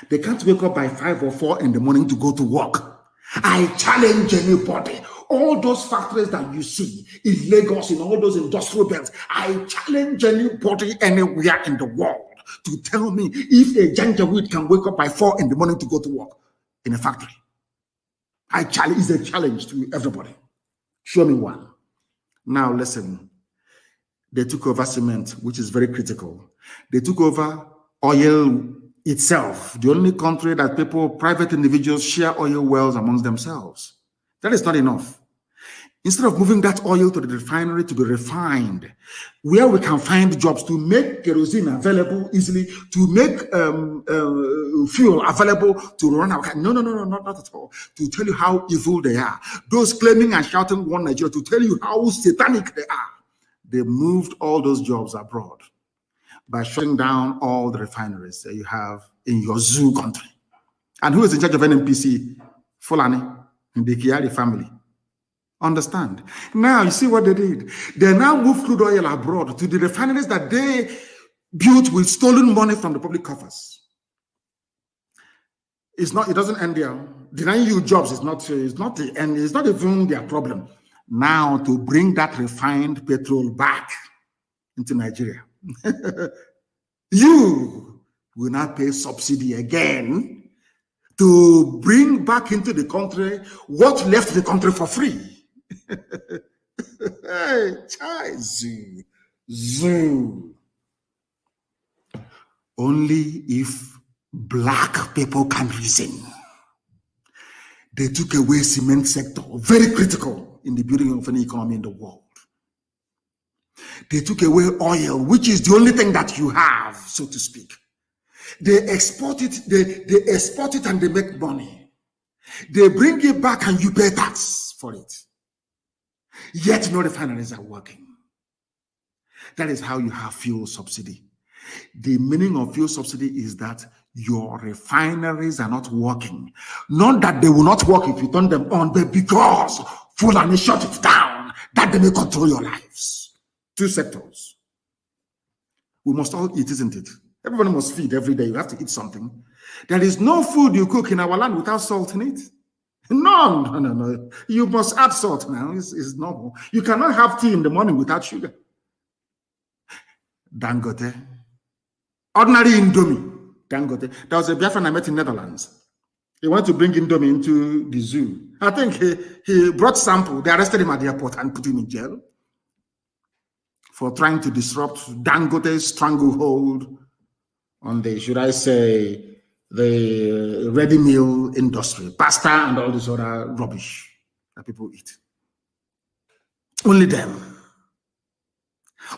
They can't wake up by 5 or 4 in the morning to go to work. I challenge anybody. All those factories that you see in Lagos, in all those industrial belts, I challenge anybody anywhere in the world to tell me if a Janjaweed can wake up by 4 in the morning to go to work in a factory. I challenge, it's a challenge to everybody. Show me one. Now listen. They took over cement, which is very critical. They took over oil itself, the only country that people, private individuals, share oil wells amongst themselves. That is not enough. Instead of moving that oil to the refinery to be refined, where we can find jobs to make kerosene available easily, to make fuel available to run our country. No, not at all. To tell you how evil they are. Those claiming and shouting one Nigeria, to tell you how satanic they are. They moved all those jobs abroad by shutting down all the refineries that you have in your zoo country. And who is in charge of NNPC? Fulani and the Kiari family. Understand? Now, you see what they did? They now moved crude oil abroad to the refineries that they built with stolen money from the public coffers. It doesn't end there. Denying you jobs is not the end. It's not even their problem. Now, to bring that refined petrol back into Nigeria, you will not pay subsidy again to bring back into the country what left the country for free. Hey, zoo. Only if black people can reason. They took away cement sector, very critical in the building of any economy in the world. They took away oil, which is the only thing that you have, so to speak. They export it, they export it and they make money. They bring it back and you pay tax for it. Yet no refineries are working. That is how you have fuel subsidy. The meaning of fuel subsidy is that your refineries are not working. Not that they will not work if you turn them on, but because Fulani shut it down, that they may control your lives. Two sectors. We must all eat, isn't it? Everybody must feed every day. You have to eat something. There is no food you cook in our land without salt in it. No. You must add salt now. It's normal. You cannot have tea in the morning without sugar. Dangote. Ordinary Indomie. Dangote. There was a Biafran I met in Netherlands. He wanted to bring Indomie into the zoo. I think he brought sample. They arrested him at the airport and put him in jail for trying to disrupt Dangote's stranglehold on the, should I say, the ready meal industry, pasta and all this other rubbish that people eat. Only them.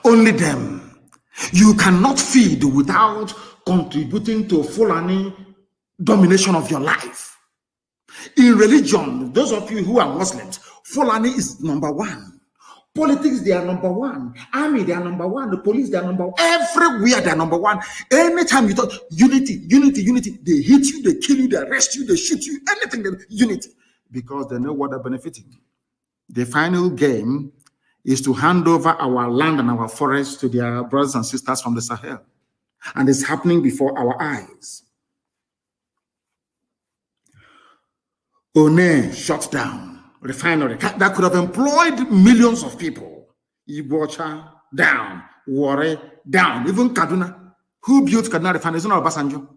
Only them. You cannot feed without contributing to Fulani domination of your life. In religion, those of you who are Muslims, Fulani is number one. Politics, they are number one. Army, they are number one. The police, they are number one. Everywhere, they are number one. Anytime you talk, unity. They hit you, they kill you, they arrest you, they shoot you, anything, unity. Because they know what they're benefiting. The final game is to hand over our land and our forests to their brothers and sisters from the Sahel. And it's happening before our eyes. One shut down refinery that could have employed millions of people. Ibocha down, Warre down, even Kaduna. Who built Kaduna refinery? It's not Obasanjo.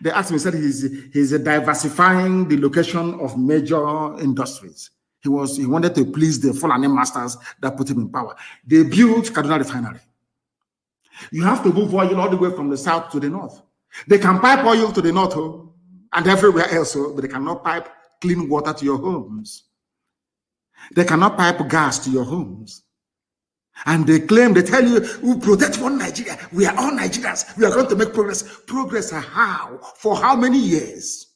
They asked me, said he's diversifying the location of major industries. He wanted to please the Fulani masters that put him in power. They built Kaduna refinery. You have to move oil all the way from the south to the north. They can pipe oil to the north and everywhere else, but they cannot pipe clean water to your homes. They cannot pipe gas to your homes. And they claim, they tell you, we protect one Nigeria. We are all Nigerians. We are going to make progress. Progress how? For how many years?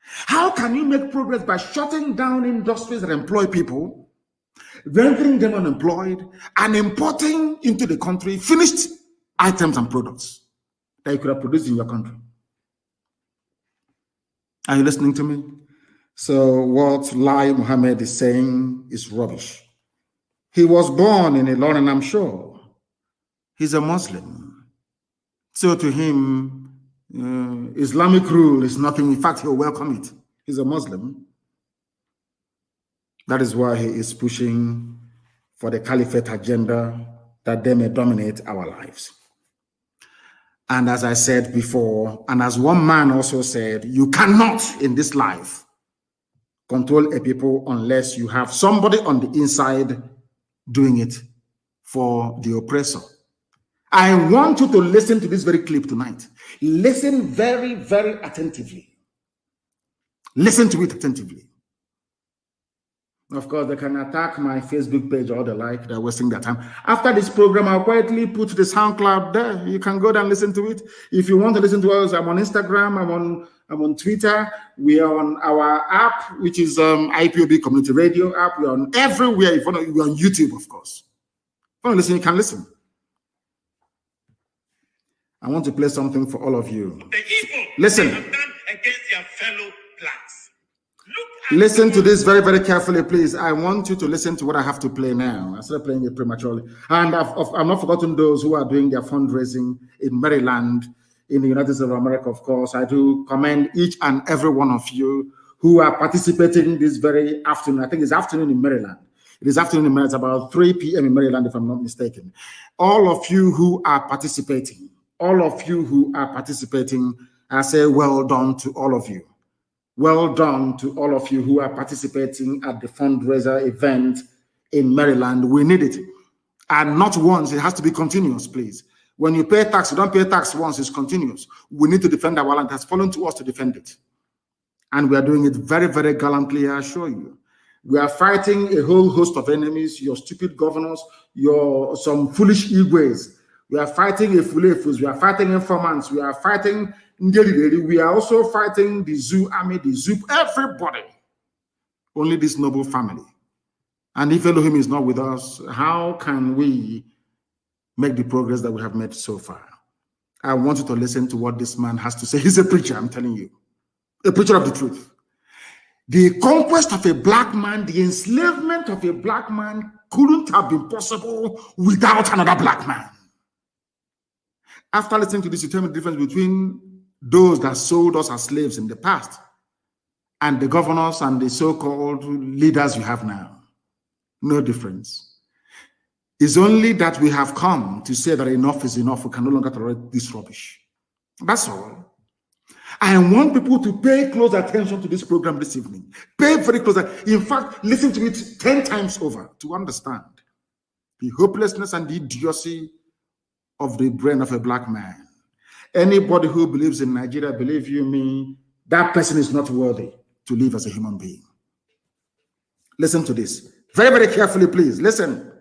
How can you make progress by shutting down industries that employ people, rendering them unemployed, and importing into the country finished items and products that you could have produced in your country? Are you listening to me? So what Lai Mohammed is saying is rubbish. He was born in Ilorin, I'm sure. He's a Muslim. So to him, Islamic rule is nothing. In fact, he'll welcome it. He's a Muslim. That is why he is pushing for the caliphate agenda that they may dominate our lives. And as I said before, and as one man also said, you cannot in this life control a people unless you have somebody on the inside doing it for the oppressor. I want you to listen to this very clip tonight. Listen very, very attentively. Listen to it attentively. Of course, they can attack my Facebook page or the like. They're wasting their time. After this program, I'll quietly put the SoundCloud there. You can go down and listen to it. If you want to listen to us, I'm on Instagram. I'm on Twitter. We are on our app, which is IPOB Community Radio app. We are on everywhere. If you want to, we're on YouTube, of course. want to listen, you can listen. I want to play something for all of you. The evil listen. they have done against their fellow blacks. Listen to this very, very carefully, please. I want you to listen to what I have to play now. I started playing it prematurely. And I've not forgotten those who are doing their fundraising in Maryland, in the United States of America, of course. I do commend each and every one of you who are participating this very afternoon. I think it's afternoon in Maryland. It is afternoon in Maryland. It's about 3 p.m. in Maryland, if I'm not mistaken. All of you who are participating, I say well done to all of you. Well done to all of you who are participating at the fundraiser event in Maryland. We need it. And not once, it has to be continuous, please. When you pay tax, you don't pay tax once, it's continuous. We need to defend our land. It has fallen to us to defend it. And we are doing it very, very gallantly, I assure you. We are fighting a whole host of enemies, your stupid governors, some foolish Igwes. We are fighting Efulefus, we are fighting informants, we are fighting Ndeli. We are also fighting the Zoo army, the Zoo, everybody. Only this noble family. And if Elohim is not with us, how can we make the progress that we have made so far? I want you to listen to what this man has to say. He's a preacher, I'm telling you. A preacher of the truth. The conquest of a black man, the enslavement of a black man couldn't have been possible without another black man. After listening to this, you tell me the difference between those that sold us as slaves in the past and the governors and the so-called leaders you have now. No difference. It's only that we have come to say that enough is enough. We can no longer tolerate this rubbish. That's all. I want people to pay close attention to this program this evening. Pay very close. In fact, listen to it 10 times over to understand the hopelessness and the idiocy of the brain of a black man. Anybody who believes in Nigeria, believe you me, that person is not worthy to live as a human being. Listen to this. Very, very carefully, please. Listen.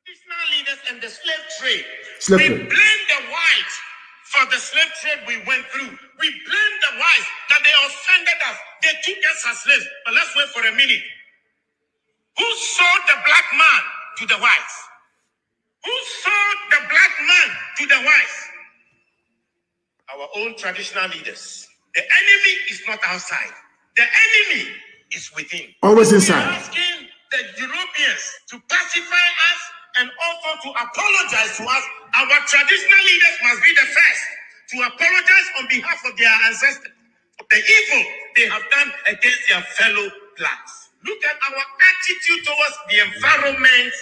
Traditional leaders and the slave trade. Slave We trade. blame the whites for the slave trade we went through. We blame the whites that they offended us. They took us as slaves. But let's wait for a minute. Who sold the black man to the whites? Who sold the black man to the whites? Our own traditional leaders. The enemy is not outside. The enemy is within. Always We inside. are asking the Europeans to pacify us and also to apologize to us. Our traditional leaders must be the first to apologize on behalf of their ancestors for the evil they have done against their fellow blacks. Look at our attitude towards the environment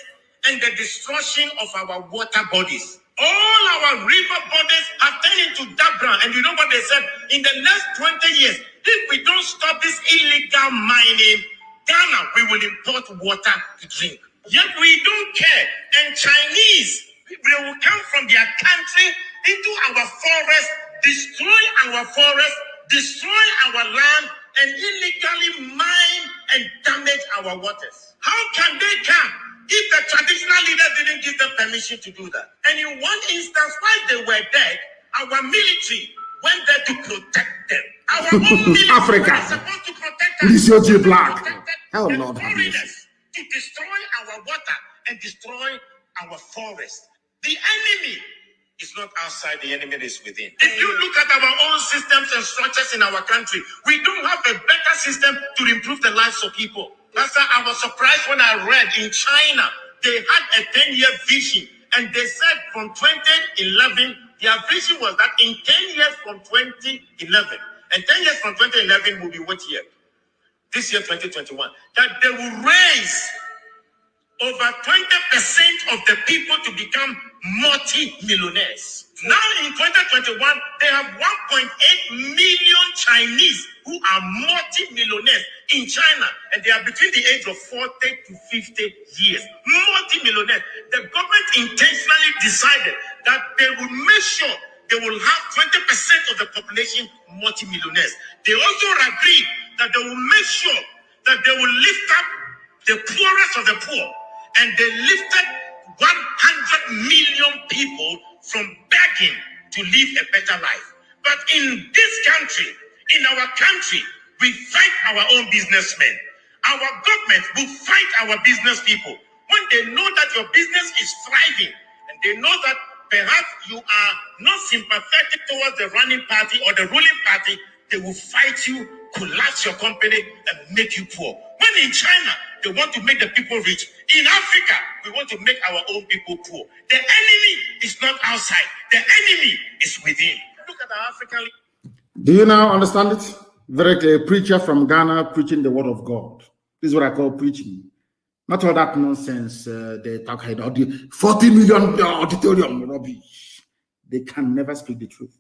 and the destruction of our water bodies. All our river bodies have turned into dark brown. And you know what they said? In the next 20 years, if we don't stop this illegal mining, Ghana, we will import water to drink. Yet we don't care. And Chinese, they will come from their country into our forest, destroy our forest, destroy our land, and illegally mine and damage our waters. How can they come if the traditional leaders didn't give them permission to do that? And in one instance, while they were dead, our military went there to protect them. Our own military Africa. was supposed to protect us. Lizzie Black. Hell, And Lord have mercy. foreigners to destroy our water and destroy our forest. The enemy is not outside, the enemy is within. If you look at our own systems and structures in our country, we don't have a better system to improve the lives of people. Pastor, I was surprised when I read in China, they had a 10-year vision, and they said from 2011, their vision was that in 10 years from 2011, and 10 years from 2011 will be what year? This year, 2021, that they will raise over 20% of the people to become multi-millionaires. Now in 2021, they have 1.8 million Chinese who are multi-millionaires in China, and they are between the age of 40 to 50 years. Multi-millionaires. The government intentionally decided that they will make sure they will have 20% of the population multi-millionaires. They also agreed that they will make sure that they will lift up the poorest of the poor, and they lifted 100 million people from begging to live a better life. But in this country, in our country, we fight our own businessmen. Our government will fight our business people. When when they know that your business is thriving, and they know that perhaps you are not sympathetic towards the running party or the ruling party, they will fight you, collapse your company, and make you poor. When in China, they want to make the people rich. In Africa, we want to make our own people poor. The enemy is not outside. The enemy is within. Look at the African. Do you now understand it? Very clear. Preacher from Ghana preaching the word of God. This is what I call preaching. Not all that nonsense. They talk about the 40 million auditorium rubbish. They can never speak the truth.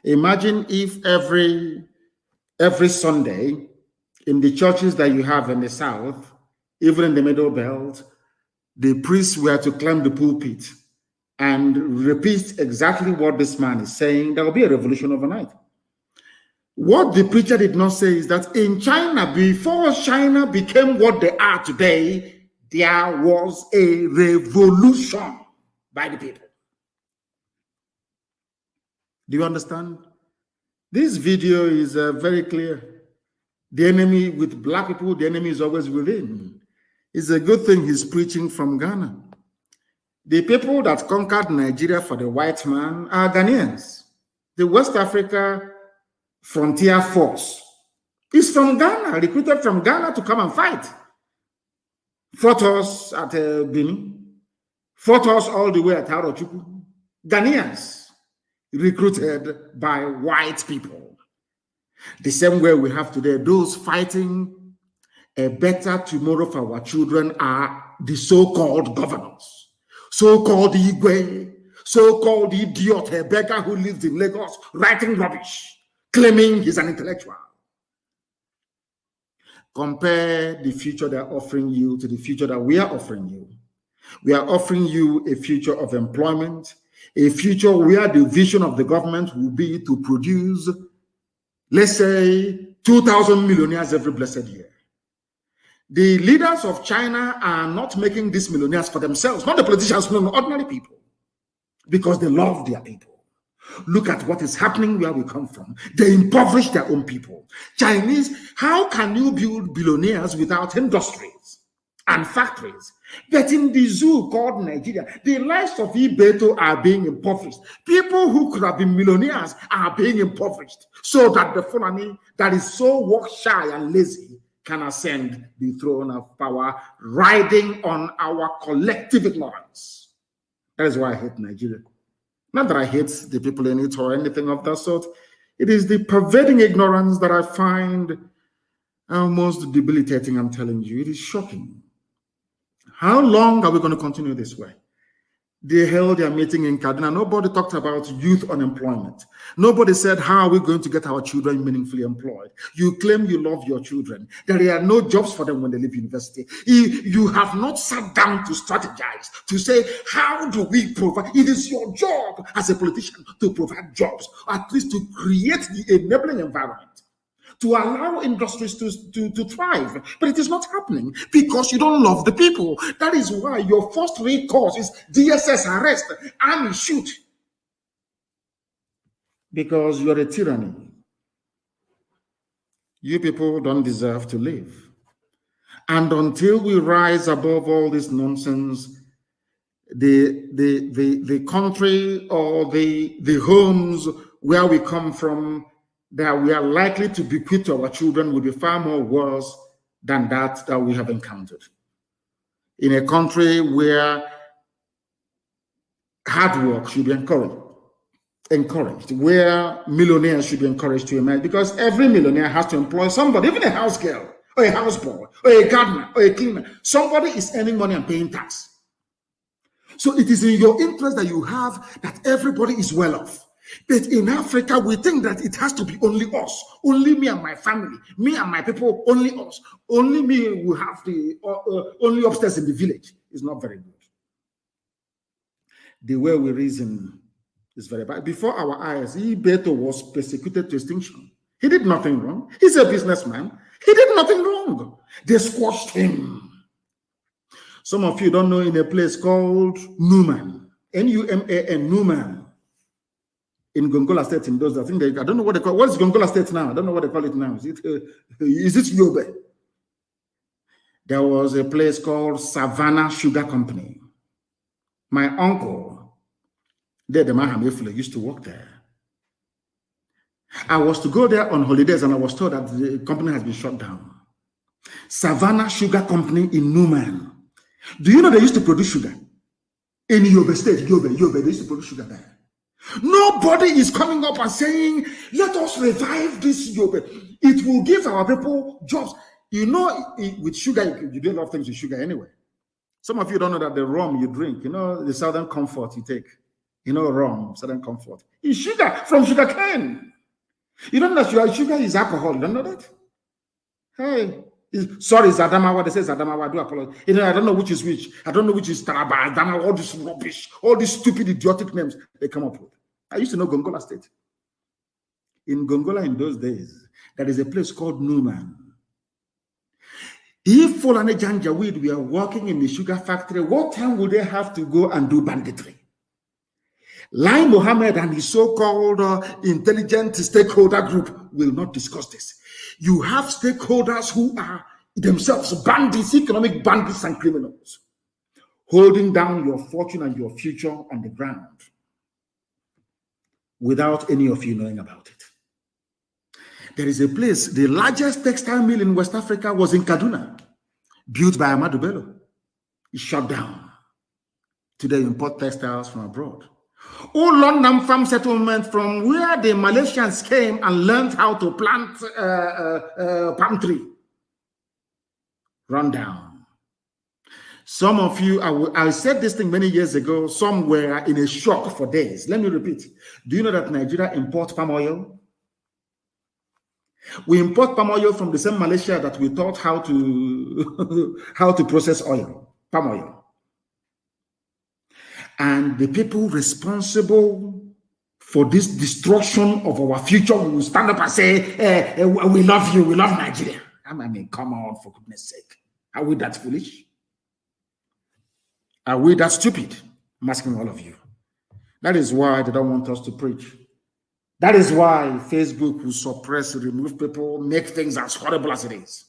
Imagine if every Sunday in the churches that you have in the South, even in the Middle Belt, the priests were to climb the pulpit and repeat exactly what this man is saying. There will be a revolution overnight. What the preacher did not say is that in China, before China became what they are today, there was a revolution by the people. Do you understand? This video is very clear. The enemy with black people, the enemy is always within. It's a good thing he's preaching from Ghana. The people that conquered Nigeria for the white man are Ghanaians. The West Africa Frontier Force is from Ghana, recruited from Ghana to come and fight. Fought us at Benin, fought us all the way at Arochukwu. Ghanaians recruited by white people. The same way we have today, those fighting a better tomorrow for our children are the so-called governors, so-called Igwe, so-called idiot, a beggar who lives in Lagos, writing rubbish, claiming he's an intellectual. Compare the future they're offering you to the future that we are offering you. We are offering you a future of employment, a future where the vision of the government will be to produce, let's say, 2,000 millionaires every blessed year. The leaders of China are not making these millionaires for themselves, not the politicians, no, ordinary people, because they love their people. Look at what is happening where we come from. They impoverish their own people. Chinese, how can you build billionaires without industries and factories? But in the zoo called Nigeria, the lives of Ibeto are being impoverished. People who could have been millionaires are being impoverished so that the Fulani that is so work shy and lazy can ascend the throne of power, riding on our collective ignorance. That is why I hate Nigeria. Not that I hate the people in it or anything of that sort. It is the pervading ignorance that I find almost debilitating, I'm telling you. It is shocking. How long are we going to continue this way? They held their meeting in Kaduna. Nobody talked about youth unemployment. Nobody said, how are we going to get our children meaningfully employed? You claim you love your children. There are no jobs for them when they leave university. You have not sat down to strategize, to say, how do we provide? It is your job as a politician to provide jobs, or at least to create the enabling environment, to allow industries to thrive. But it is not happening because you don't love the people. That is why your first recourse is DSS arrest, army shoot. Because you're a tyranny. You people don't deserve to live. And until we rise above all this nonsense, the country or the homes where we come from, that we are likely to bequeath to our children will be far more worse than that we have encountered. In a country where hard work should be encouraged, where millionaires should be encouraged to emerge, because every millionaire has to employ somebody, even a house girl, or a houseboy, or a gardener, or a cleaner. Somebody is earning money and paying tax. So it is in your interest that you have that everybody is well off. But in Africa, we think that it has to be only us, only me and my family, me and my people, only us, only me will have the only upstairs in the village. It's not very good. The way we reason is very bad. Before our eyes, Ibeto was persecuted to extinction. He did nothing wrong. He's a businessman. He did nothing wrong. They squashed him. Some of you don't know, in a place called Numan, N-U-M-A-N, Numan, in Gongola State, in those, I don't know what they call it. What is Gongola State now? I don't know what they call it now. Is it Yobe? there was a place called Savannah Sugar Company. My uncle, the Mahamefle, used to work there. I was to go there on holidays and I was told that the company has been shut down. Savannah Sugar Company in Newman. Do you know they used to produce sugar? In Yobe State, Yobe, they used to produce sugar there. Nobody is coming up and saying, let us revive this Yobe. It will give our people jobs. You know, with sugar, you do a lot of things with sugar anyway. Some of you don't know that the rum you drink, you know, the Southern Comfort you take. You know, rum, Southern Comfort. It's sugar from sugar cane. You don't know that sugar is alcohol. You don't know that? Hey. Sorry, Zadamawa. They say Zadamawa. I do apologize. You know, I don't know which is which. I don't know which is Taraba, Adamawa, all this rubbish, all these stupid, idiotic names they come up with. I used to know Gongola State. In Gongola in those days, there is a place called Newman. If Fulani Janjaweed were working in the sugar factory, what time would they have to go and do banditry? Lai Mohammed and his so-called intelligent stakeholder group will not discuss this. You have stakeholders who are themselves bandits, economic bandits and criminals, holding down your fortune and your future on the ground without any of you knowing about it. There is a place, the largest textile mill in West Africa was in Kaduna, built by Ahmadu Bello. It shut down. Today, import textiles from abroad. London farm settlement from where the Malaysians came and learned how to plant palm tree. Run down. Some of you, I said this thing many years ago, some were in a shock for days. Let me repeat. Do you know that Nigeria imports palm oil? We import palm oil from the same Malaysia that we taught how to process oil, palm oil. And the people responsible for this destruction of our future will stand up and say, we love you, we love Nigeria. I mean, come on, for goodness sake. Are we that foolish? Are we that stupid? I'm asking all of you. That is why they don't want us to preach. That is why Facebook will suppress, remove people, make things as horrible as it is.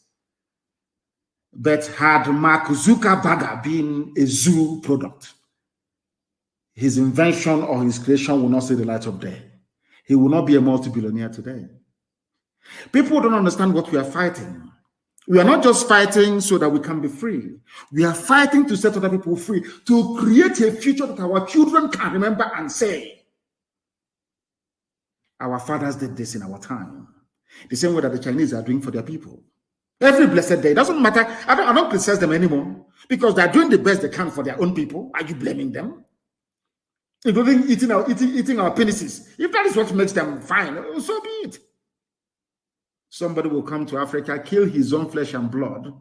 But had Mark Zuckerberg been a zoo product, his invention or his creation will not see the light of day. He will not be a multi-billionaire today. People don't understand what we are fighting. We are not just fighting so that we can be free. We are fighting to set other people free, to create a future that our children can remember and say, our fathers did this in our time. The same way that the Chinese are doing for their people. Every blessed day. It doesn't matter. I don't criticize them anymore because they're doing the best they can for their own people. Are you blaming them? Including eating our penises. If that is what makes them fine, so be it. Somebody will come to Africa, kill his own flesh and blood,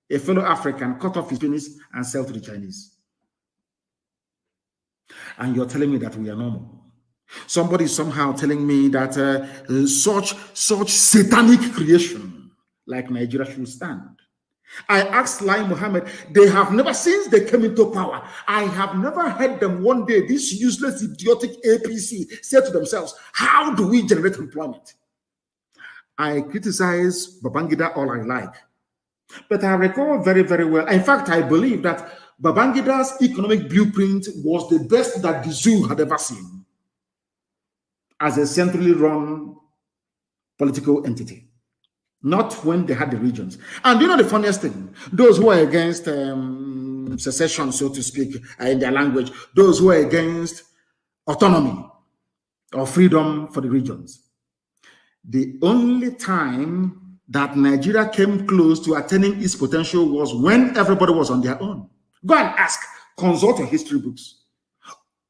a fellow African, cut off his penis and sell to the Chinese. And you're telling me that we are normal. Somebody is somehow telling me that such satanic creation like Nigeria should stand. I asked Lai Mohammed, they have never, since they came into power, I have never heard them one day, this useless, idiotic APC, say to themselves, how do we generate employment? I criticize Babangida all I like, but I recall very, very well. In fact, I believe that Babangida's economic blueprint was the best that the zoo had ever seen as a centrally run political entity. Not when they had the regions. And you know the funniest thing? Those who are against secession, so to speak, in their language, those who are against autonomy or freedom for the regions. The only time that Nigeria came close to attaining its potential was when everybody was on their own. Go and ask, consult your history books.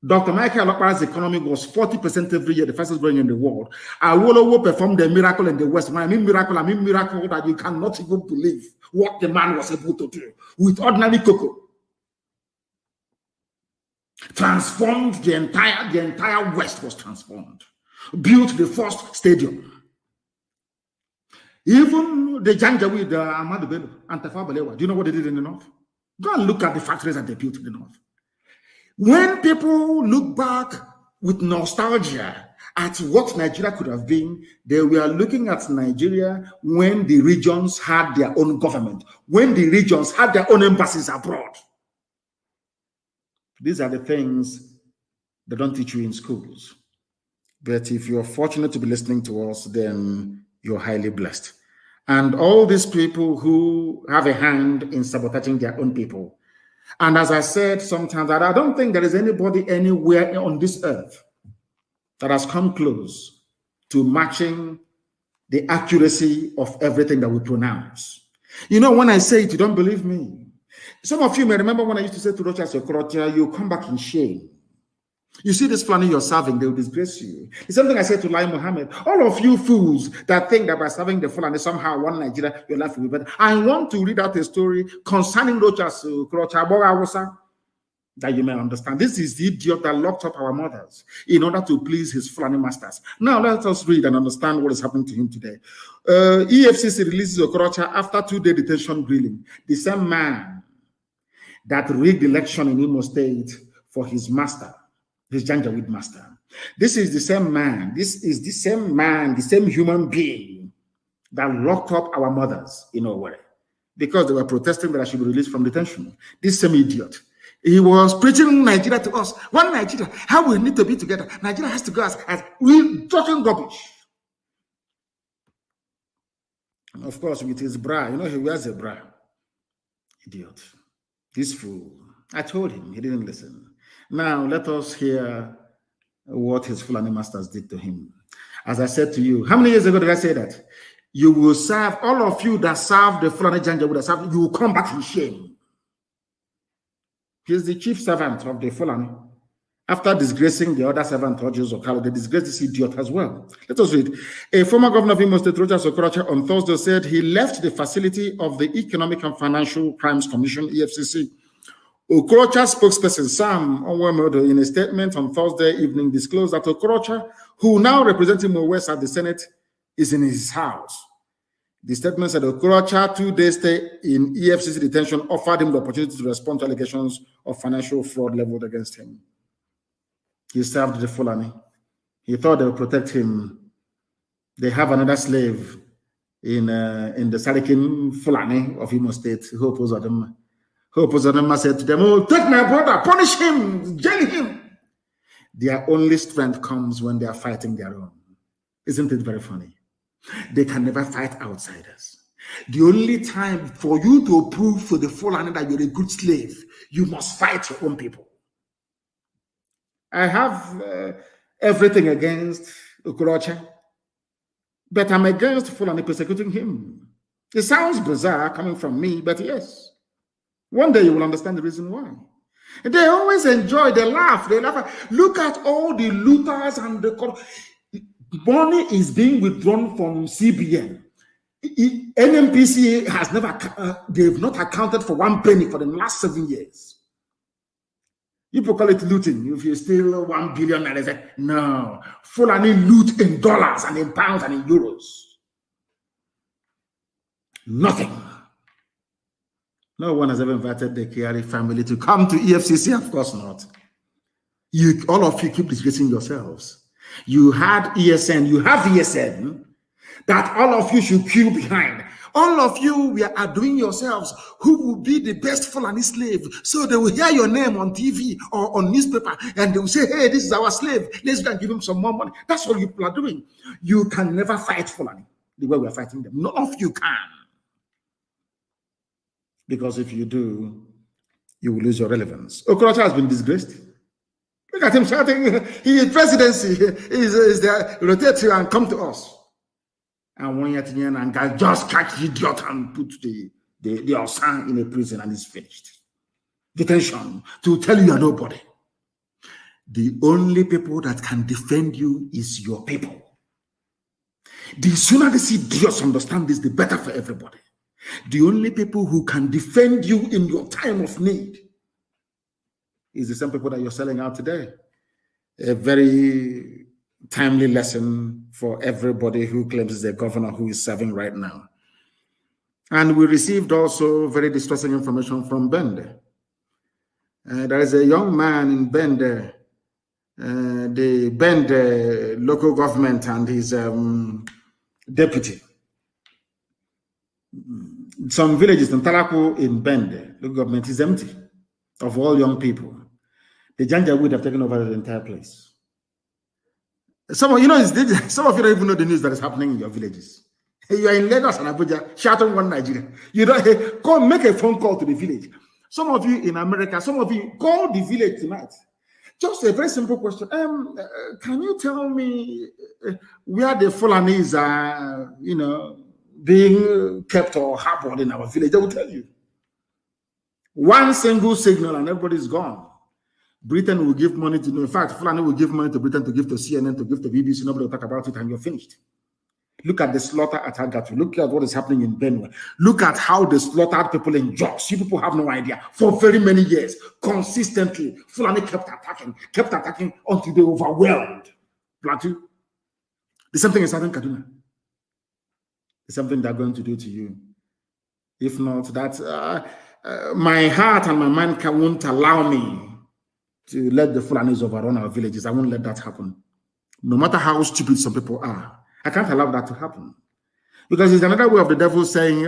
Dr. Michael Alokpara's economy was 40% every year, the fastest growing in the world. Awolowo performed a miracle in the West. When I mean miracle that you cannot even believe what the man was able to do with ordinary cocoa. Transformed the entire West was transformed. Built the first stadium. Even the Janjaweed, Ahmadu Bello, and Tafawa Balewa, do you know what they did in the North? Go and look at the factories that they built in the North. When people look back with nostalgia at what Nigeria could have been, they were looking at Nigeria when the regions had their own government, when the regions had their own embassies abroad. These are the things they don't teach you in schools. But if you're fortunate to be listening to us, then you're highly blessed. And all these people who have a hand in sabotaging their own people. And as I said sometimes, that I don't think there is anybody anywhere on this earth that has come close to matching the accuracy of everything that we pronounce. You know, when I say it, you don't believe me. Some of you may remember when I used to say to Rochas Okorocha, you come back in shame. You see this planning you're serving, they will disgrace you. It's something I said to Lai Mohammed. All of you fools that think that by serving the Fulani somehow one Nigeria, your life will be better. I want to read out a story concerning Rochas Okorocha that you may understand. This is the idiot that locked up our mothers in order to please his Fulani masters. Now let us read and understand what is happening to him today. EFCC releases Okorocha after 2-day detention grilling. The same man that rigged the election in Imo State for his master, his Janjaweed master. This is the same man, the same human being that locked up our mothers in Owerri because they were protesting that I should be released from detention. This same idiot. He was preaching Nigeria to us. One Nigeria, how we need to be together. Nigeria has to go as we're talking rubbish. And of course, with his bra, you know, he wears a bra. Idiot. This fool. I told him, he didn't listen. Now, let us hear what his Fulani masters did to him. As I said to you, how many years ago did I say that? You will serve, all of you that serve the Fulani Janjaweed, you will come back in shame. He's the chief servant of the Fulani. After disgracing the other servant, Rogers Okalo, they disgraced this idiot as well. Let us read. A former governor of Imo State, Rochas Okorocha, on Thursday said he left the facility of the Economic and Financial Crimes Commission, EFCC. Okorocha spokesperson Sam Onwemodo, in a statement on Thursday evening, disclosed that Okorocha, who now represents Imo West at the Senate, is in his house. The statement said Okorocha 2-day stay in EFCC detention offered him the opportunity to respond to allegations of financial fraud leveled against him. He served the Fulani. He thought they would protect him. They have another slave in the Sarikin Fulani of Imo State, Hope Uzodinma said to them, oh, take my brother, punish him, jail him. Their only strength comes when they are fighting their own. Isn't it very funny? They can never fight outsiders. The only time for you to prove to the Fulani that you're a good slave, you must fight your own people. I have everything against Okorocha, but I'm against Fulani persecuting him. It sounds bizarre coming from me, but yes. One day you will understand the reason why. They always enjoy, they laugh. Look at all the looters and the money is being withdrawn from CBN. NMPCA has never, they've not accounted for 1 penny for the last 7 years. People call it looting. If you steal 1 billion, no. Fulani loot in dollars and in pounds and in euros. Nothing. No one has ever invited the Kiari family to come to EFCC. Of course not. All of you keep disgracing yourselves. You had ESN, you have ESN, that all of you should queue behind. All of you are doing yourselves who will be the best Fulani slave. So they will hear your name on TV or on newspaper and they will say, hey, this is our slave. Let's go and give him some more money. That's what you people are doing. You can never fight Fulani the way we are fighting them. None of you can. Because if you do, you will lose your relevance. Okorocha has been disgraced. Look at him shouting, his presidency is there, rotate you and come to us. And one year and guys just catch the idiot and put the Osan in a prison and it's finished. Detention to tell you are nobody. The only people that can defend you is your people. The sooner these idiots understand this, the better for everybody. The only people who can defend you in your time of need is the same people that you're selling out today. A very timely lesson for everybody who claims is the governor who is serving right now. And we received also very distressing information from Bende. There is a young man in Bende they banned the local government and his deputy. Some villages in Talaku in Bend, local government is empty of all young people. The Janjaweed have taken over the entire place. Some of you know, some of you don't even know the news that is happening in your villages. You are in Lagos and Abuja, shouting one Nigeria. You don't go make a phone call to the village. Some of you in America, some of you call the village tonight. Just a very simple question. Can you tell me where the Fulanis are, being kept or harbored in our village? They will tell you. One single signal and everybody's gone. Britain will give money to, in fact, Fulani will give money to Britain to give to CNN, to give to BBC. Nobody will talk about it, and you're finished. Look at the slaughter at Agatu. Look at what is happening in Benue. Look at how they slaughtered people in Jos. You people have no idea. For very many years, consistently, Fulani kept attacking until they overwhelmed Plateau. The same thing is happening in Kaduna. It's something they're going to do to you. If not, that my heart and my mind won't allow me to let the Fulanis overrun our villages. I won't let that happen. No matter how stupid some people are, I can't allow that to happen. Because it's another way of the devil saying,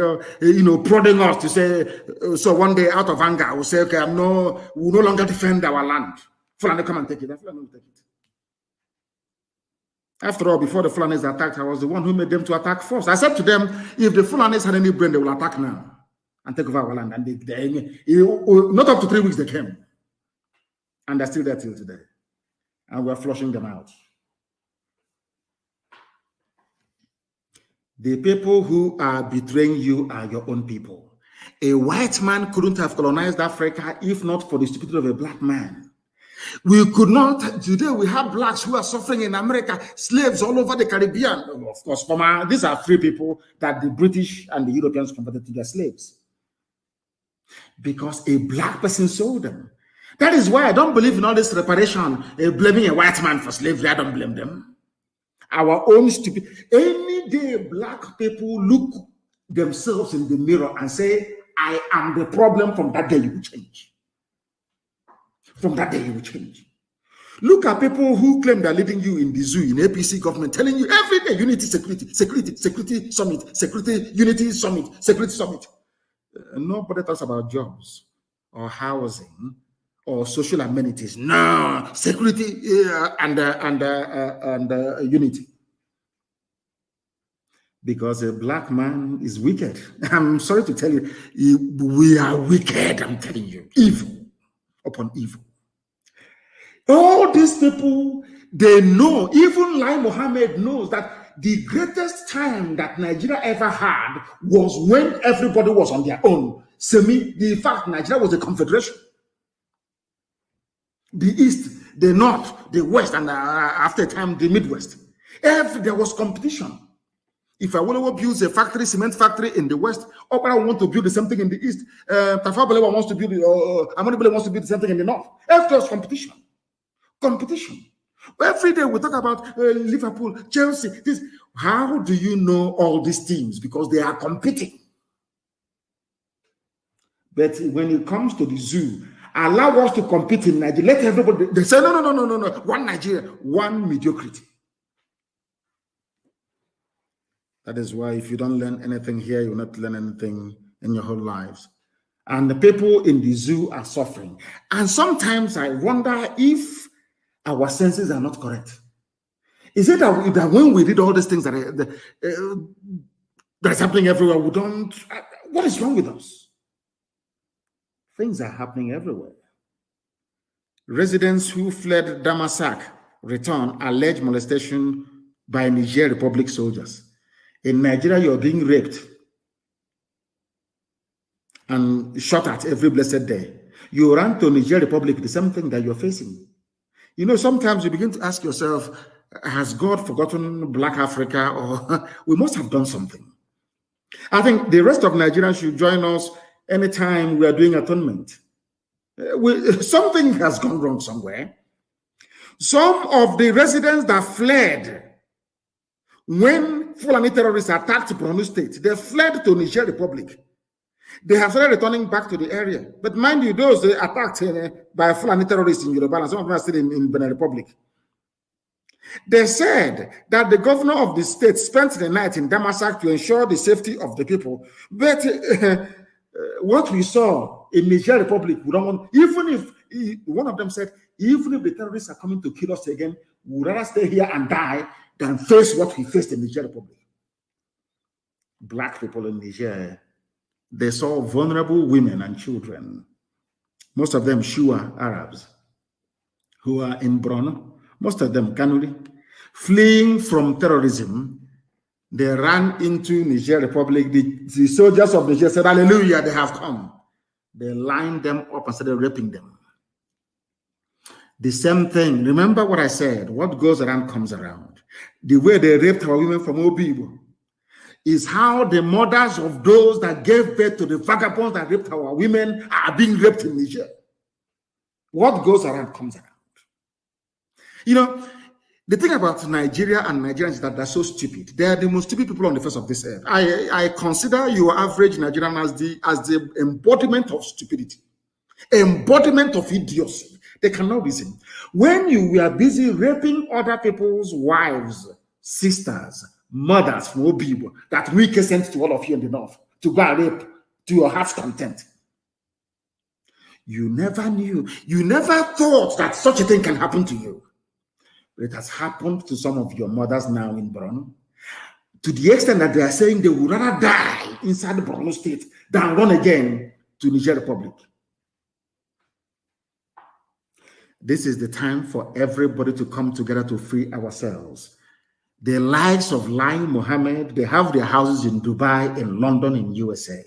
prodding us to say, so one day out of anger, we'll say, okay, we'll no longer defend our land. Fulani, come and take it. Fulani will take it. After all, before the Fulanis attacked, I was the one who made them to attack first. I said to them, if the Fulanis had any brain, they will attack now and take over our land. And not up to 3 weeks they came. And they're still there till today. And we're flushing them out. The people who are betraying you are your own people. A white man couldn't have colonized Africa if not for the stupidity of a black man. We could not. Today we have blacks who are suffering in America, slaves all over the Caribbean. Of course, these are free people that the British and the Europeans converted to their slaves. Because a black person sold them. That is why I don't believe in all this reparation, blaming a white man for slavery. I don't blame them. Our own stupid. Any day black people look themselves in the mirror and say, I am the problem, from that day you will change. From that day you will change. Look at people who claim they're leading you in the zoo, in APC government, telling you every day, unity, security summit, security, unity summit, security summit. Nobody talks about jobs or housing or social amenities. No, security and unity. Because a black man is wicked. I'm sorry to tell you, we are wicked, I'm telling you. Evil upon evil. All these people, they know, even Lai Mohammed knows that the greatest time that Nigeria ever had was when everybody was on their own. In fact, Nigeria was a confederation. The East, the North, the West, and after a time, the Midwest. There was competition. If Awolowo builds a factory, cement factory in the West, Okara wants to build the same thing in the East. Tafawa Balewa wants to build, Amadu Bello wants to build the same thing in the North. There was competition. Competition. Every day we talk about Liverpool, Chelsea. This. How do you know all these teams? Because they are competing. But when it comes to the zoo, allow us to compete in Nigeria. Let everybody. They say no. One Nigeria, one mediocrity. That is why if you don't learn anything here, you will not learn anything in your whole lives. And the people in the zoo are suffering. And sometimes I wonder if our senses are not correct. Is it that when we read all these things that is happening everywhere, we don't... What is wrong with us? Things are happening everywhere. Residents who fled Damasak return alleged molestation by Niger Republic soldiers. In Nigeria, you're being raped and shot at every blessed day. You run to Niger Republic, the same thing that you're facing. You know, sometimes you begin to ask yourself, has God forgotten Black Africa, or we must have done something? I think the rest of Nigerians should join us anytime we are doing atonement. Something has gone wrong somewhere. Some of the residents that fled when Fulani terrorists attacked Borno State, they fled to Niger Republic. They have started returning back to the area. But mind you, those attacked by Fulani terrorists in Yoruba, and some of them are still in Benin Republic. They said that the governor of the state spent the night in Damasak to ensure the safety of the people. But what we saw in Niger Republic, we don't want, even if one of them said, even if the terrorists are coming to kill us again, we'd rather stay here and die than face what we faced in Niger Republic. Black people in Niger, they saw vulnerable women and children, most of them Shua Arabs, who are in Borno, most of them Kanuri, fleeing from terrorism. They ran into Niger Republic. The soldiers of Niger said, hallelujah, they have come. They lined them up and started raping them. The same thing. Remember what I said, what goes around comes around. The way they raped our women from Obibo is how the mothers of those that gave birth to the vagabonds that raped our women are being raped in Niger. What goes around comes around. You know, the thing about Nigeria and Nigerians is that they're so stupid. They are the most stupid people on the face of this earth. I consider your average Nigerian as the embodiment of stupidity, embodiment of idiocy. They cannot reason. When you were busy raping other people's wives, sisters, mothers from Obibo, that we sent to all of you in the north to go and rape to your heart's content. You never knew, you never thought that such a thing can happen to you. It has happened to some of your mothers now in Borno, to the extent that they are saying they would rather die inside the Borno state than run again to Niger Republic. This is the time for everybody to come together to free ourselves. The likes of Lai Mohammed, they have their houses in Dubai, in London, in USA.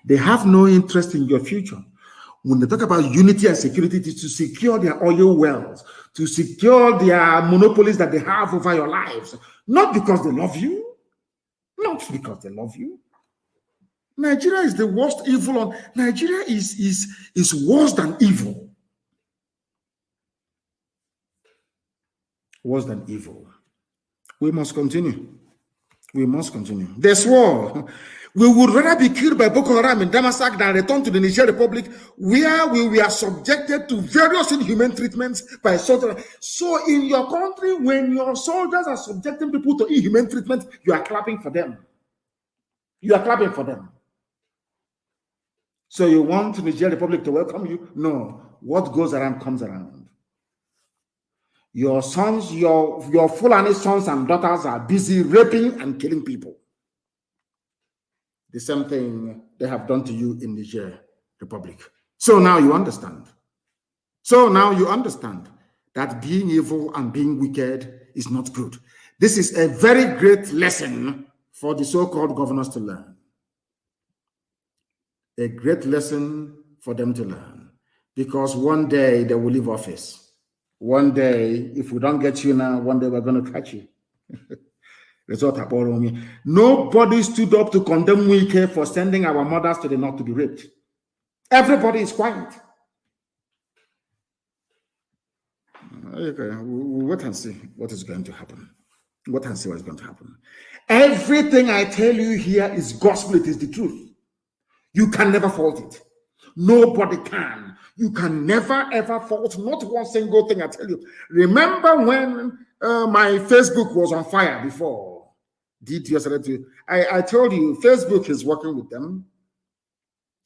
They have no interest in your future. When they talk about unity and security, it is to secure their oil wells, to secure their monopolies that they have over your lives. Not because they love you. Not because they love you. Nigeria is the worst evil. Nigeria is worse than evil. Worse than evil. We must continue. We must continue. They swore we would rather be killed by Boko Haram in Damasak than return to the Niger Republic, where we were subjected to various inhuman treatments by soldiers. So in your country, when your soldiers are subjecting people to inhuman treatment, you are clapping for them. You are clapping for them. So you want the Niger Republic to welcome you? No. What goes around comes around. Your sons, your Fulani sons and daughters are busy raping and killing people. The same thing they have done to you in Niger Republic. So now you understand. So now you understand that being evil and being wicked is not good. This is a very great lesson for the so-called governors to learn. A great lesson for them to learn. Because one day they will leave office. One day, if we don't get you now, one day we're going to catch you. Nobody stood up to condemn Wike for sending our mothers to the north to be raped. Everybody is quiet. Okay, we'll wait and see what is going to happen. Wait and see what is going to happen. Everything I tell you here is gospel. It is the truth. You can never fault it. Nobody can. You can never ever fault not one single thing I tell you. Remember when my Facebook was on fire before? I told you Facebook is working with them,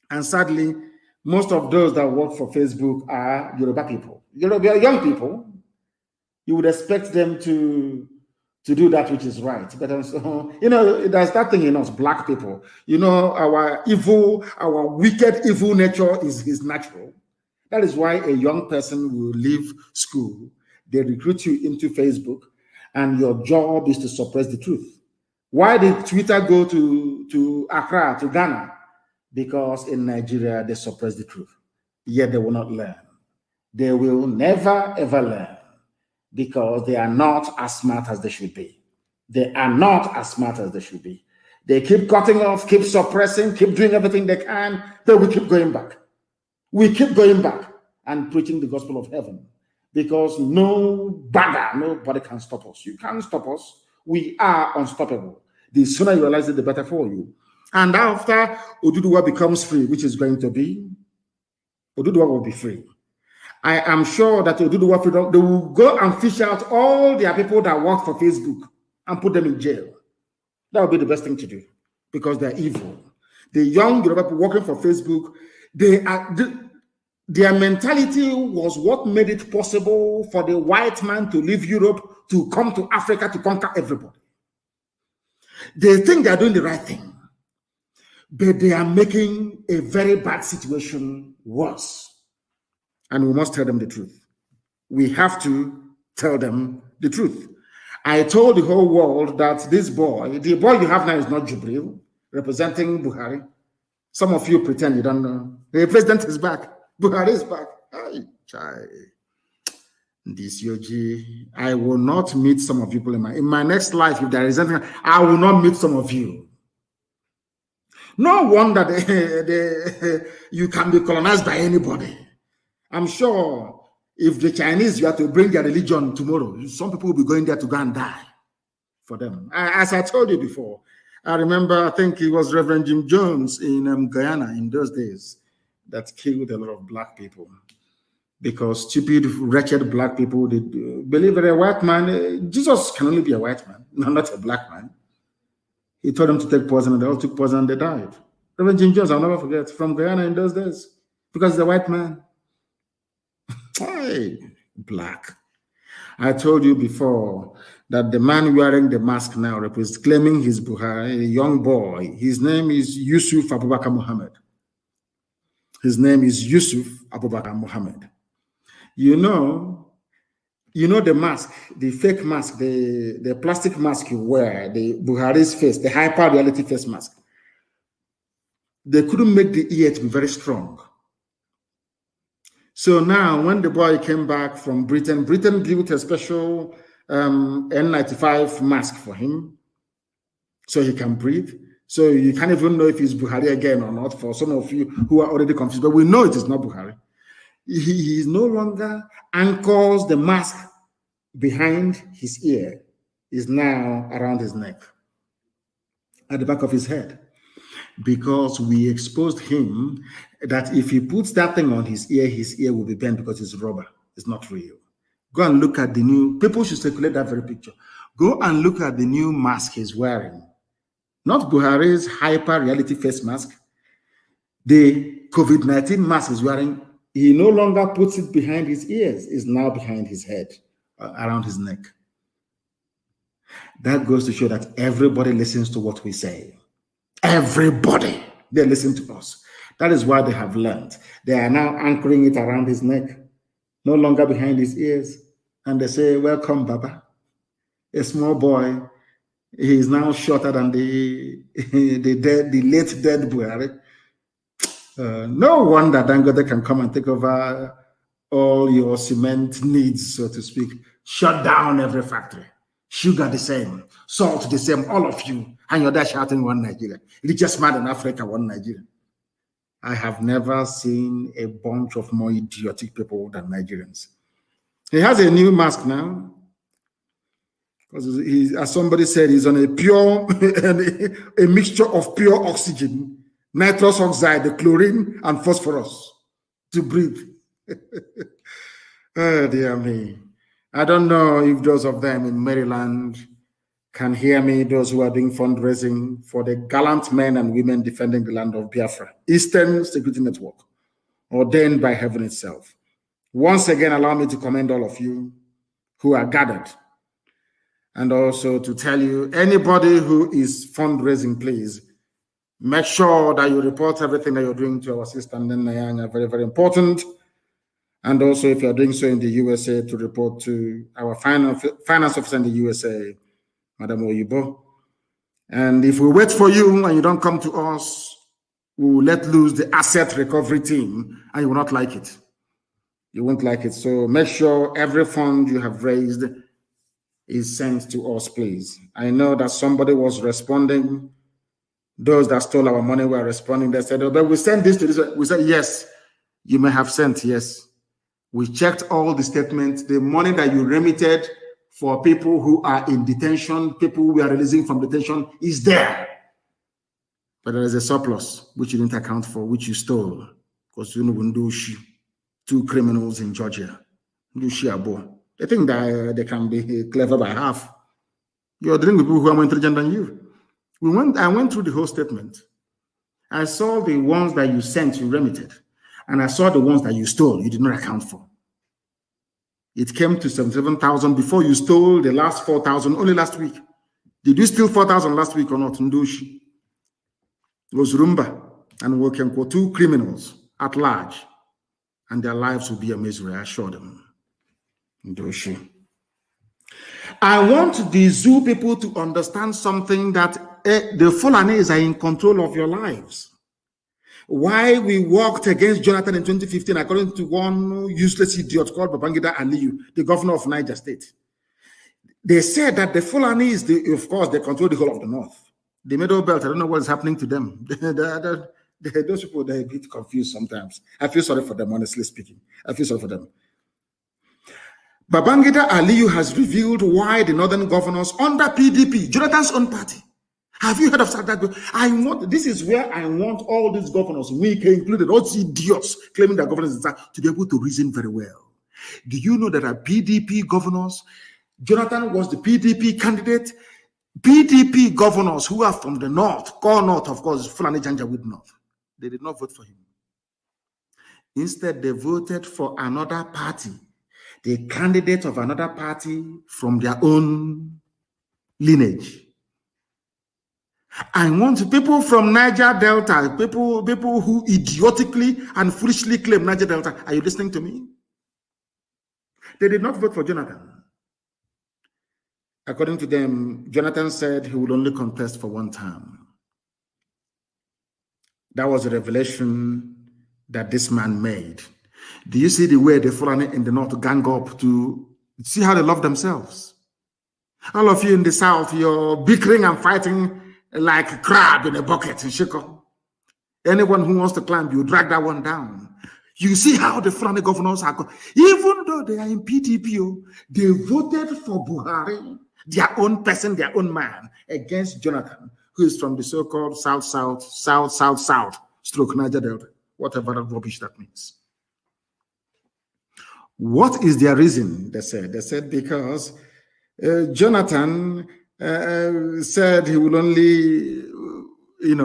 and sadly, most of those that work for Facebook are Yoruba people. Yoruba young people. You would expect them to do that which is right, but you know, there's that thing in us, black people. You know, our wicked, evil nature is natural. That is why a young person will leave school. They recruit you into Facebook, and your job is to suppress the truth. Why did Twitter go to Accra, to Ghana? Because in Nigeria, they suppress the truth. Yet they will not learn. They will never, ever learn because they are not as smart as they should be. They are not as smart as they should be. They keep cutting off, keep suppressing, keep doing everything they can. Then we keep going back. We keep going back and preaching the gospel of heaven because nobody can stop us. You can't stop us. We are unstoppable. The sooner you realize it, the better for you. And after Oduduwa becomes free, which is going to be, Oduduwa will be free. I am sure that Oduduwa freedom, they will go and fish out all their people that work for Facebook and put them in jail. That would be the best thing to do because they're evil. The young Yoruba people working for Facebook, their mentality was what made it possible for the white man to leave Europe to come to Africa to conquer everybody. They think they're doing the right thing, but they are making a very bad situation worse. And we must tell them the truth. We have to tell them the truth. I told the whole world that this boy, the boy you have now is not Jubril, representing Buhari. Some of you pretend you don't know. The president is back. Buhari is back. This Yoji, I will not meet some of you people in my next life. If there is anything, I will not meet some of you. No wonder you can be colonized by anybody. I'm sure if the Chinese, you have to bring their religion tomorrow, some people will be going there to go and die for them. As I told you before, I remember, I think it was Reverend Jim Jones in Guyana in those days that killed a lot of black people because stupid, wretched black people did believe that a white man, Jesus can only be a white man, not a black man. He told them to take poison and they all took poison and they died. Reverend Jim Jones, I'll never forget, from Guyana in those days because he's a white man. Hey, black. I told you before that the man wearing the mask now represents claiming he's Buhari, a young boy. His name is Yusuf Abubakar Muhammad. His name is Yusuf Abubakar Muhammad. You know the mask, the fake mask, the plastic mask you wear, the Buhari's face, the hyper reality face mask. They couldn't make the ear to be very strong. So now, when the boy came back from Britain built a special N95 mask for him so he can breathe. So you can't even know if he's Buhari again or not for some of you who are already confused. But we know it is not Buhari. He no longer anchors the mask behind his ear. Is now around his neck, at the back of his head. Because we exposed him that if he puts that thing on his ear will be bent because it's rubber. It's not real. Go and look at the new, people should circulate that very picture. Go and look at the new mask he's wearing. Not Buhari's hyper reality face mask. The COVID-19 mask he's wearing, he no longer puts it behind his ears. It's now behind his head, around his neck. That goes to show that everybody listens to what we say. Everybody, they listen to us. That is why they have learned. They are now anchoring it around his neck, no longer behind his ears. And they say, welcome, Baba. A small boy. He is now shorter than the late dead Buhari. No wonder Dangote can come and take over all your cement needs, so to speak. Shut down every factory. Sugar the same, salt the same, all of you. And you're there shouting one Nigeria. Richest man in Africa, one Nigeria. I have never seen a bunch of more idiotic people than Nigerians. He has a new mask now. Because as somebody said, he's on a pure, a mixture of pure oxygen, nitrous oxide, the chlorine, and phosphorus to breathe. Oh, dear me. I don't know if those of them in Maryland can hear me, those who are doing fundraising for the gallant men and women defending the land of Biafra, Eastern Security Network, ordained by heaven itself. Once again, allow me to commend all of you who are gathered. And also to tell you, anybody who is fundraising, please make sure that you report everything that you're doing to our sister Nyanya, very, very important. And also, if you're doing so in the USA, to report to our finance officer in the USA, Madam Oyibo. And if we wait for you and you don't come to us, we will let loose the asset recovery team and you will not like it. You won't like it. So make sure every fund you have raised is sent to us, please. I know that somebody was responding. Those that stole our money were responding. They said, oh, but we sent this to this. We said, yes, you may have sent, yes. We checked all the statements. The money that you remitted for people who are in detention, people we are releasing from detention is there. But there is a surplus which you didn't account for, which you stole. Because you know, two criminals in Georgia. They think that they can be clever by half. You're dealing with people who are more intelligent than you. I went through the whole statement. I saw the ones that you sent, you remitted. And I saw the ones that you stole, you did not account for. It came to 77,000 before you stole the last 4,000 only last week. Did you steal 4,000 last week or not? Ndushi. It was Rumba and Wokenko, two criminals at large. And their lives will be a misery, I assure them. Ndushi. I want the zoo people to understand something, that the Fulanis are in control of your lives. Why we walked against Jonathan in 2015, according to one useless idiot called Babangida Aliyu, the governor of Niger State. They said that the Fulanis, of course, they control the whole of the north. The middle belt, I don't know what is happening to them. Those people, they're a bit confused sometimes. I feel sorry for them, honestly speaking. I feel sorry for them. Babangida Aliyu has revealed why the northern governors under PDP, Jonathan's own party. Have you heard of that? This is where I want all these governors, Wike included, all these idiots claiming that governors to be able to reason very well. Do you know that our PDP governors, Jonathan was the PDP candidate, PDP governors who are from the north, core north, of course, Fulani Janjaweed North, they did not vote for him. Instead, they voted for another party, the candidate of another party from their own lineage. I want people from Niger Delta, people who idiotically and foolishly claim Niger Delta. Are you listening to me? They did not vote for Jonathan. According to them, Jonathan said he would only contest for one term. That was a revelation that this man made. Do you see the way the Fulani in the north gang up to see how they love themselves? All of you in the south, you're bickering and fighting like a crab in a bucket in Shiko. Anyone who wants to climb, you drag that one down. You see how the Fulani governors are going. Even though they are in PDP, they voted for Buhari, their own person, their own man, against Jonathan, who is from the so-called South, stroke Niger Delta, whatever rubbish that means. What is their reason? They said because Jonathan said he will only,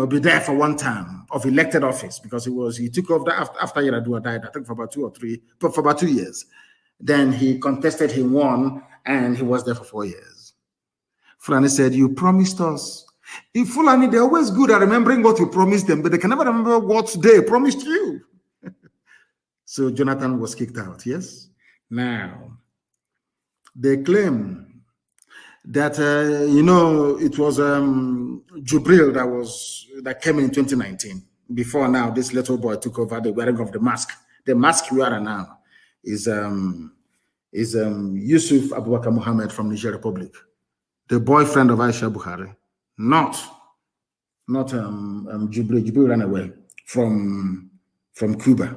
be there for one term of elected office, because he took over after Yaradua died, I think for about 2 years. Then he contested, he won, and he was there for 4 years. Fulani said, "You promised us." In Fulani, they're always good at remembering what you promised them, but they can never remember what they promised you. So Jonathan was kicked out, yes? Now, they claim that, it was Jubril that came in 2019. Before now, this little boy took over the wearing of the mask. The mask we are now is Yusuf Abubakar Mohammed from Niger Republic, the boyfriend of Aisha Buhari, not Jubril. Jubril ran away from Cuba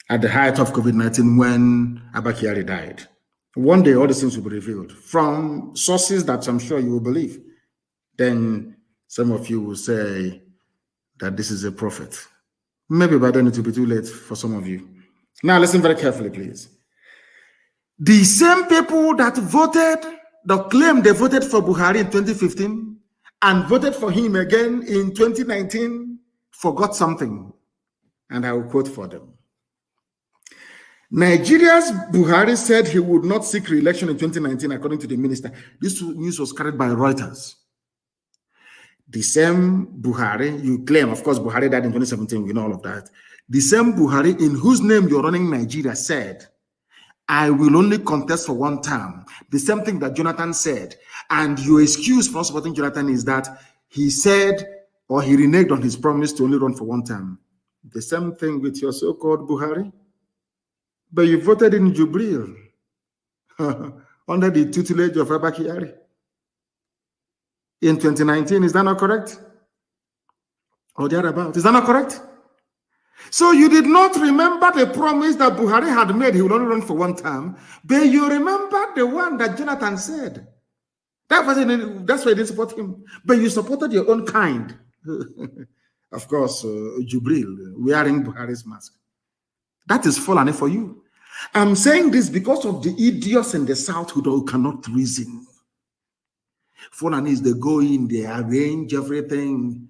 at the height of COVID-19 when Abakari died. One day, all these things will be revealed from sources that I'm sure you will believe. Then some of you will say that this is a prophet. Maybe by then it will be too late for some of you. Now listen very carefully, please. The same people that claimed they voted for Buhari in 2015 and voted for him again in 2019 forgot something. And I will quote for them. Nigeria's Buhari said he would not seek re-election in 2019, according to the minister. This news was carried by Reuters. The same Buhari, you claim, of course, Buhari died in 2017, we know all of that. The same Buhari in whose name you're running Nigeria said, "I will only contest for one term." The same thing that Jonathan said. And your excuse for supporting Jonathan is that he said, or he reneged on his promise to only run for one term. The same thing with your so-called Buhari. But you voted in Jubril under the tutelage of Abakari in 2019. Is that not correct? Or thereabout? Is that not correct? So you did not remember the promise that Buhari had made. He would only run for one term. But you remember the one that Jonathan said. That's why you didn't support him. But you supported your own kind. Of course, Jubril wearing Buhari's mask. That is Fulani for you. I'm saying this because of the idiots in the south who cannot reason. Fulanis, they go in, they arrange everything.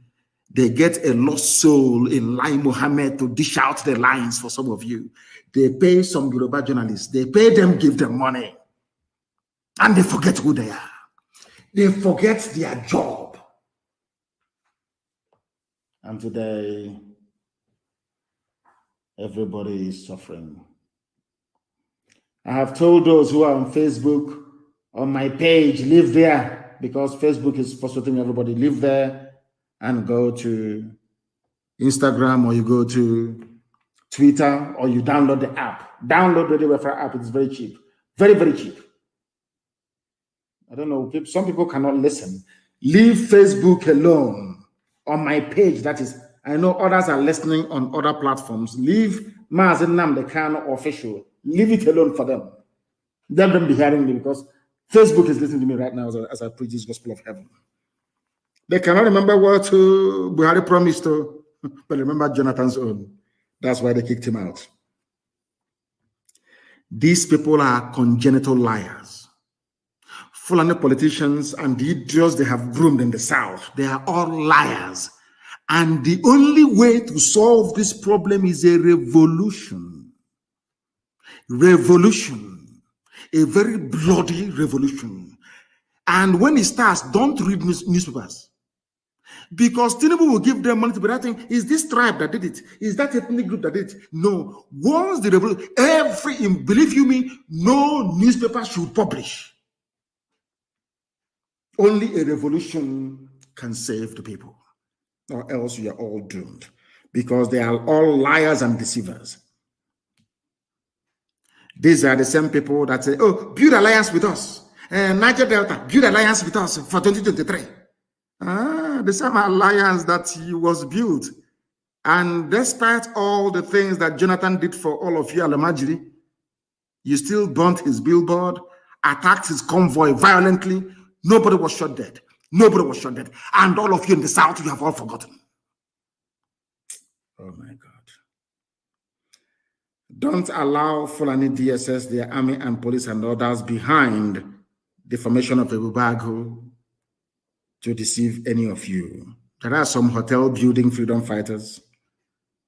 They get a lost soul in Lai Mohammed to dish out the lines for some of you. They pay some Yoruba journalists. They pay them, give them money. And they forget who they are. They forget their job. And today, everybody is suffering. I have told those who are on Facebook, on my page, live there, because Facebook is frustrating everybody. Live there and go to Instagram, or you go to Twitter, or you download the app. Download the Biafra app. It's very cheap. Very, very cheap. I don't know. Some people cannot listen. Leave Facebook alone. On my page, that is, I know others are listening on other platforms. Leave Mazi Nnamdi Kanu official. Leave it alone for them. Let them be hearing me, because Facebook is listening to me right now as I preach this gospel of heaven. They cannot remember what Buhari promised to, but remember Jonathan's own. That's why they kicked him out. These people are congenital liars. Fulani politicians and the idiots they have groomed in the south, they are all liars. And the only way to solve this problem is a revolution. Revolution. A very bloody revolution. And when it starts, don't read newspapers. Because Tinubu will give them money to be writing, is this tribe that did it? Is that ethnic group that did it? No. Once the revolution, believe you me, no newspaper should publish. Only a revolution can save the people, or else we are all doomed, because they are all liars and deceivers. These are the same people that say, oh, build alliance with us. Niger Delta, build alliance with us for 2023. The same alliance that was built. And despite all the things that Jonathan did for all of you, Alamajiri, you still burnt his billboard, attacked his convoy violently. Nobody was shot dead. Nobody was shot dead. And all of you in the south, you have all forgotten. Oh my God. Don't allow Fulani DSS, their army and police and others behind the formation of a Bubago to deceive any of you. There are some hotel building freedom fighters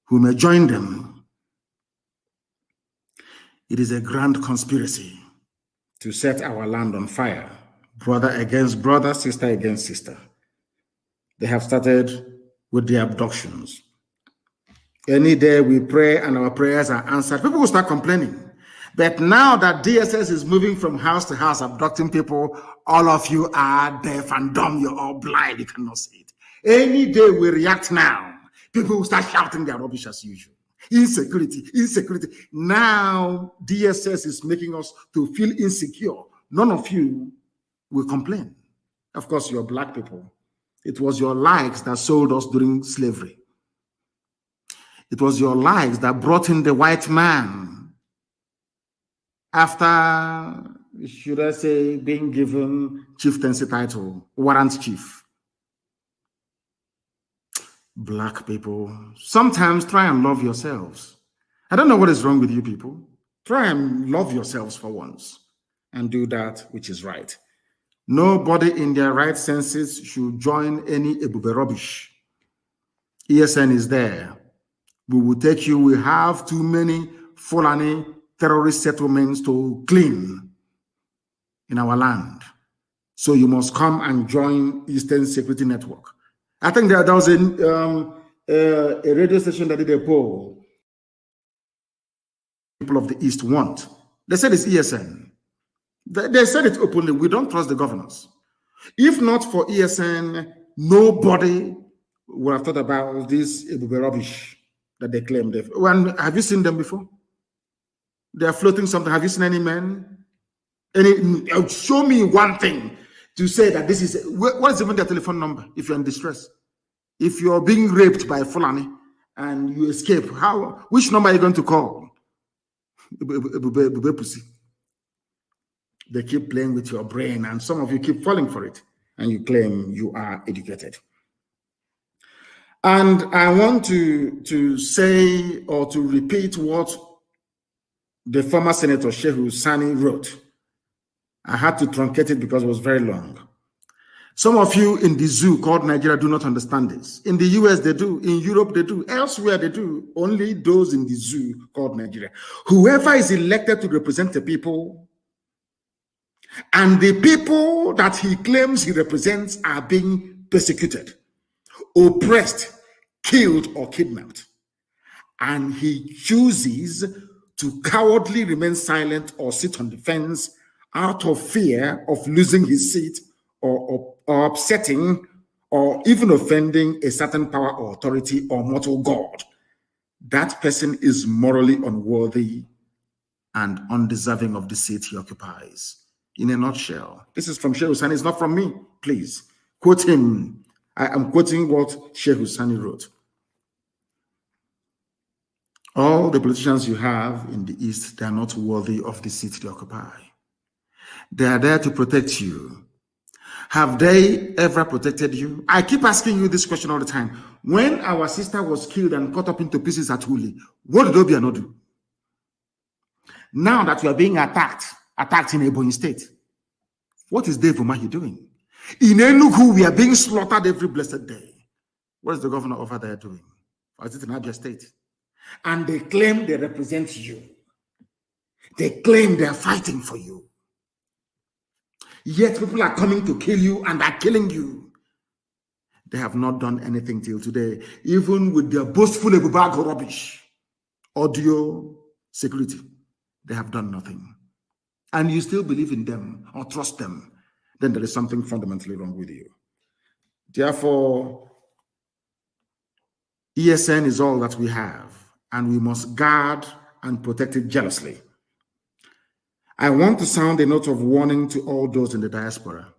who may join them. It is a grand conspiracy to set our land on fire. Brother against brother, sister against sister. They have started with the abductions. Any day we pray and our prayers are answered, people will start complaining. But now that DSS is moving from house to house, abducting people, all of you are deaf and dumb. You're all blind. You cannot see it. Any day we react now, people will start shouting their rubbish as usual. Insecurity, insecurity. Now DSS is making us to feel insecure. None of you will complain. Of course, you're black people. It was your likes that sold us during slavery. It was your likes that brought in the white man after, should I say, being given chieftaincy title, warrant chief. Black people, sometimes try and love yourselves. I don't know what is wrong with you people. Try and love yourselves for once and do that which is right. Nobody in their right senses should join any Ebube rubbish. ESN is there. We will take you. We have too many Fulani terrorist settlements to clean in our land. So you must come and join Eastern Security Network. I think there was a radio station that did a poll. People of the East want. They said it's ESN. They said it openly. We don't trust the governors. If not for ESN, nobody would have thought about this rubbish that they claim. Have you seen them before? They are floating something. Have you seen any men? Show me one thing to say that this is. What is even their telephone number if you're in distress? If you're being raped by Fulani and you escape, which number are you going to call? They keep playing with your brain, and some of you keep falling for it, and you claim you are educated. And I want to say or to repeat what the former Senator Shehu Sani wrote. I had to truncate it because it was very long. Some of you in the zoo called Nigeria do not understand this. In the US, they do. In Europe, they do. Elsewhere, they do. Only those in the zoo called Nigeria. Whoever is elected to represent the people, and the people that he claims he represents are being persecuted, oppressed, killed, or kidnapped. And he chooses to cowardly remain silent or sit on the fence out of fear of losing his seat or upsetting or even offending a certain power or authority or mortal God. That person is morally unworthy and undeserving of the seat he occupies. In a nutshell, this is from Shehu Sani. It's not from me. Please quote him. I am quoting what Shehu Sani wrote. All the politicians you have in the East, they are not worthy of the seat they occupy. They are there to protect you. Have they ever protected you? I keep asking you this question all the time. When our sister was killed and cut up into pieces at Huli, what did Obiano do? Now that we are being attacked in Ebonyi State, what is Dave Umahi doing? In Enugu, we are being slaughtered every blessed day. What is the governor over there doing? Or is it in Abia State? And they claim they represent you. They claim they are fighting for you. Yet people are coming to kill you and are killing you. They have not done anything till today, even with their boastful Ebubago rubbish, audio security. They have done nothing. And you still believe in them or trust them, then there is something fundamentally wrong with you. Therefore, ESN is all that we have, and we must guard and protect it jealously. I want to sound a note of warning to all those in the diaspora.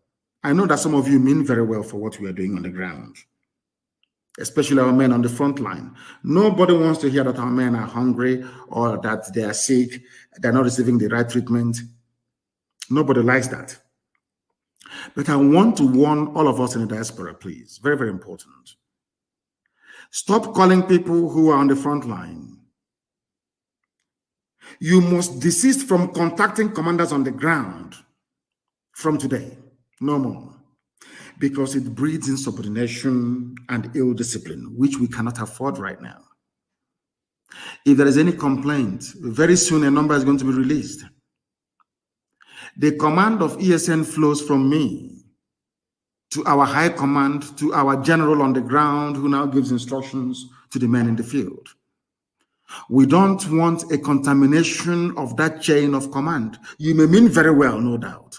I know that some of you mean very well for what we are doing on the ground, especially our men on the front line. Nobody wants to hear that our men are hungry or that they are sick, they're not receiving the right treatment. Nobody likes that. But I want to warn all of us in the diaspora, please. Very, very important. Stop calling people who are on the front line. You must desist from contacting commanders on the ground from today. No more. Because it breeds insubordination and ill discipline, which we cannot afford right now. If there is any complaint, very soon a number is going to be released. The command of ESN flows from me to our high command, to our general on the ground, who now gives instructions to the men in the field. We don't want a contamination of that chain of command. You may mean very well, no doubt.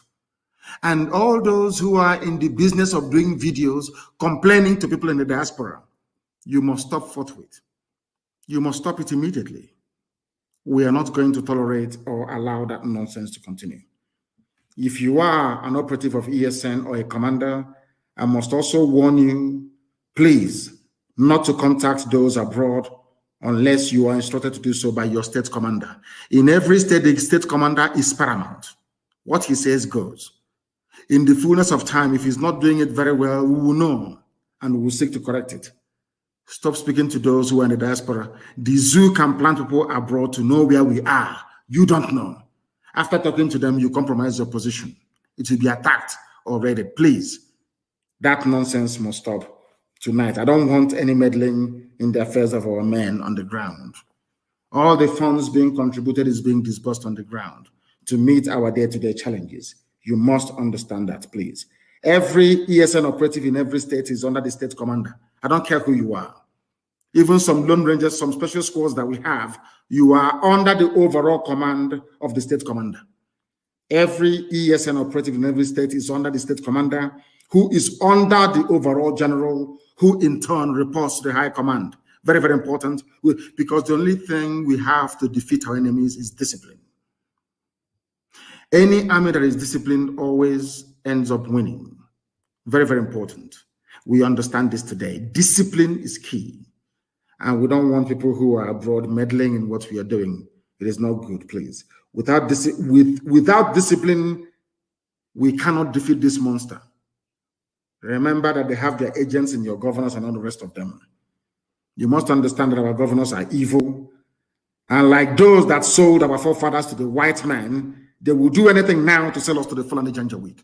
And all those who are in the business of doing videos, complaining to people in the diaspora, you must stop forthwith. You must stop it immediately. We are not going to tolerate or allow that nonsense to continue. If you are an operative of ESN or a commander, I must also warn you, please, not to contact those abroad unless you are instructed to do so by your state commander. In every state, the state commander is paramount. What he says goes. In the fullness of time, if he's not doing it very well, we will know and we will seek to correct it. Stop speaking to those who are in the diaspora. The zoo can plant people abroad to know where we are. You don't know. After talking to them, you compromise your position. It will be attacked or raided. Please, that nonsense must stop tonight. I don't want any meddling in the affairs of our men on the ground. All the funds being contributed is being disbursed on the ground to meet our day-to-day challenges. You must understand that, please. Every ESN operative in every state is under the state commander. I don't care who you are. Even some Lone Rangers, some special squads that we have, you are under the overall command of the state commander. Every ESN operative in every state is under the state commander, who is under the overall general, who in turn reports to the high command. Very, very important, because the only thing we have to defeat our enemies is discipline. Any army that is disciplined always ends up winning. Very, very important. We understand this today. Discipline is key. And we don't want people who are abroad meddling in what we are doing. It is not good, please. Without discipline, we cannot defeat this monster. Remember that they have their agents in your governors and all the rest of them. You must understand that our governors are evil. And like those that sold our forefathers to the white man, they will do anything now to sell us to the Fulani Janjaweed.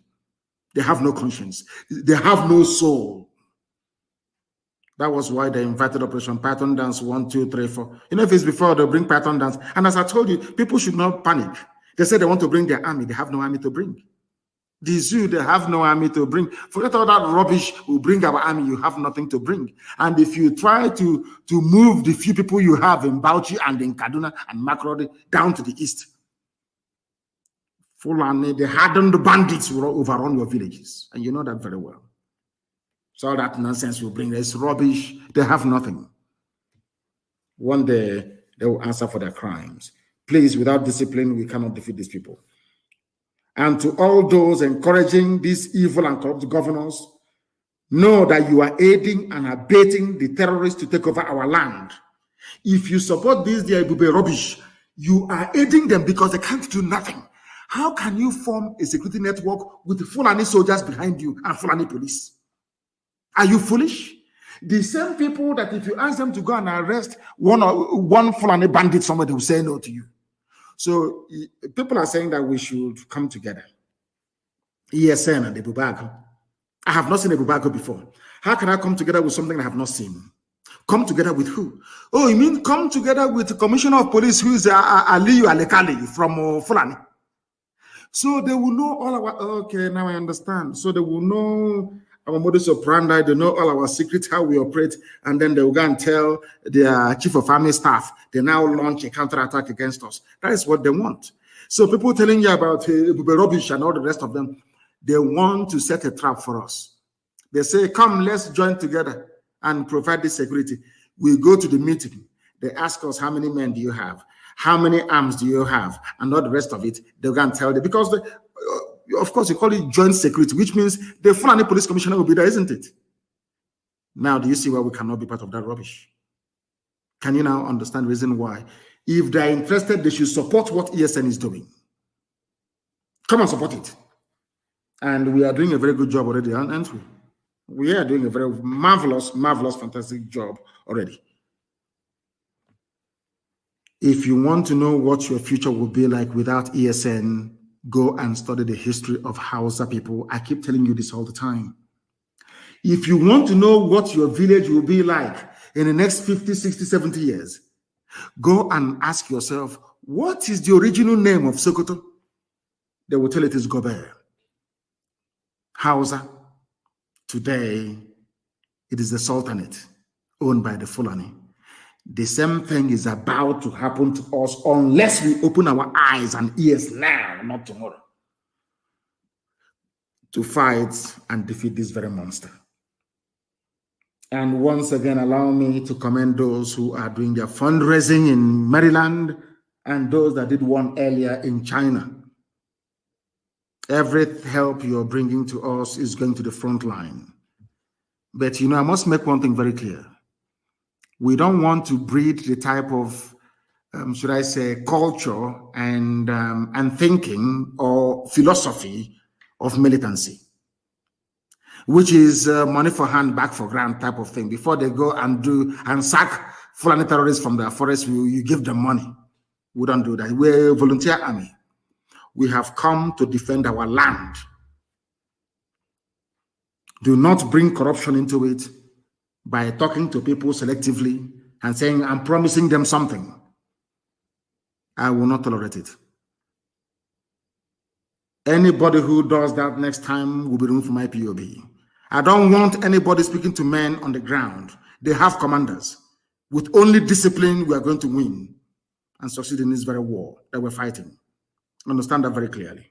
They have no conscience. They have no soul. That was why they invited Operation Python Dance 1, 2, 3, 4. You know, if it's before, they'll bring Python Dance. And as I told you, people should not panic. They say they want to bring their army. They have no army to bring. The zoo, they have no army to bring. Forget all that rubbish. Will bring our army. You have nothing to bring. And if you try to move the few people you have in Bauchi and in Kaduna and Makurdi down to the east, Fulani, the hardened bandits will overrun your villages. And you know that very well. So all that nonsense will bring. It's rubbish. They have nothing. One day, they will answer for their crimes. Please, without discipline, we cannot defeat these people. And to all those encouraging these evil and corrupt governors, know that you are aiding and abating the terrorists to take over our land. If you support these TheLeaderIPOB rubbish, you are aiding them because they can't do nothing. How can you form a security network with Fulani soldiers behind you and Fulani police? Are you foolish? The same people that if you ask them to go and arrest one Fulani bandit, somebody will say no to you. So people are saying that we should come together. ESN and the Bubago. I have not seen a Bubago before. How can I come together with something I have not seen? Come together with who? Oh, you mean come together with the Commissioner of Police who is Aliyu Alekali from Fulani? So they will know all our, okay, now I understand. So they will know our modus operandi, they know all our secrets, how we operate, and then they will go and tell their chief of army staff, they now launch a counterattack against us. That is what they want. So people telling you about rubbish and all the rest of them, they want to set a trap for us. They say, come, let's join together and provide this security. We go to the meeting. They ask us, how many men do you have? How many arms do you have? And all the rest of it, they're going to tell them. Because of course, you call it joint security, which means the Fulani Police Commissioner will be there, isn't it? Now, do you see why we cannot be part of that rubbish? Can you now understand the reason why? If they're interested, they should support what ESN is doing. Come and support it. And we are doing a very good job already, aren't we? We are doing a very marvelous, fantastic job already. If you want to know what your future will be like without ESN, go and study the history of Hausa people. I keep telling you this all the time. If you want to know what your village will be like in the next 50, 60, 70 years, go and ask yourself, what is the original name of Sokoto? They will tell it is Gobert. Hausa. Today, it is the Sultanate owned by the Fulani. The same thing is about to happen to us unless we open our eyes and ears now, not tomorrow, to fight and defeat this very monster. And once again, allow me to commend those who are doing their fundraising in Maryland and those that did one earlier in China. Every help you're bringing to us is going to the front line. But, you know, I must make one thing very clear. We don't want to breed the type of, should I say, culture and thinking or philosophy of militancy, which is money for hand, back for grand type of thing. Before they go and sack Fulani terrorists from their forest, you give them money. We don't do that. We're a volunteer army. We have come to defend our land. Do not bring corruption into it by talking to people selectively and saying, I'm promising them something. I will not tolerate it. Anybody who does that next time will be removed from my POB. I don't want anybody speaking to men on the ground. They have commanders. With only discipline, we are going to win and succeed in this very war that we're fighting. Understand that very clearly.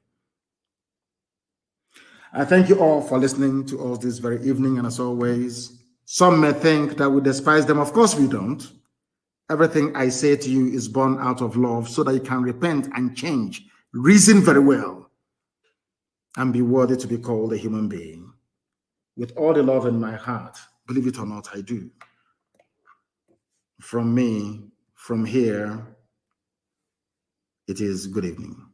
I thank you all for listening to us this very evening, and as always, some may think that we despise them. Of course we don't. Everything I say to you is born out of love so that you can repent and change. Reason very well and be worthy to be called a human being. With all the love in my heart, believe it or not, I do. From me, from here, it is good evening.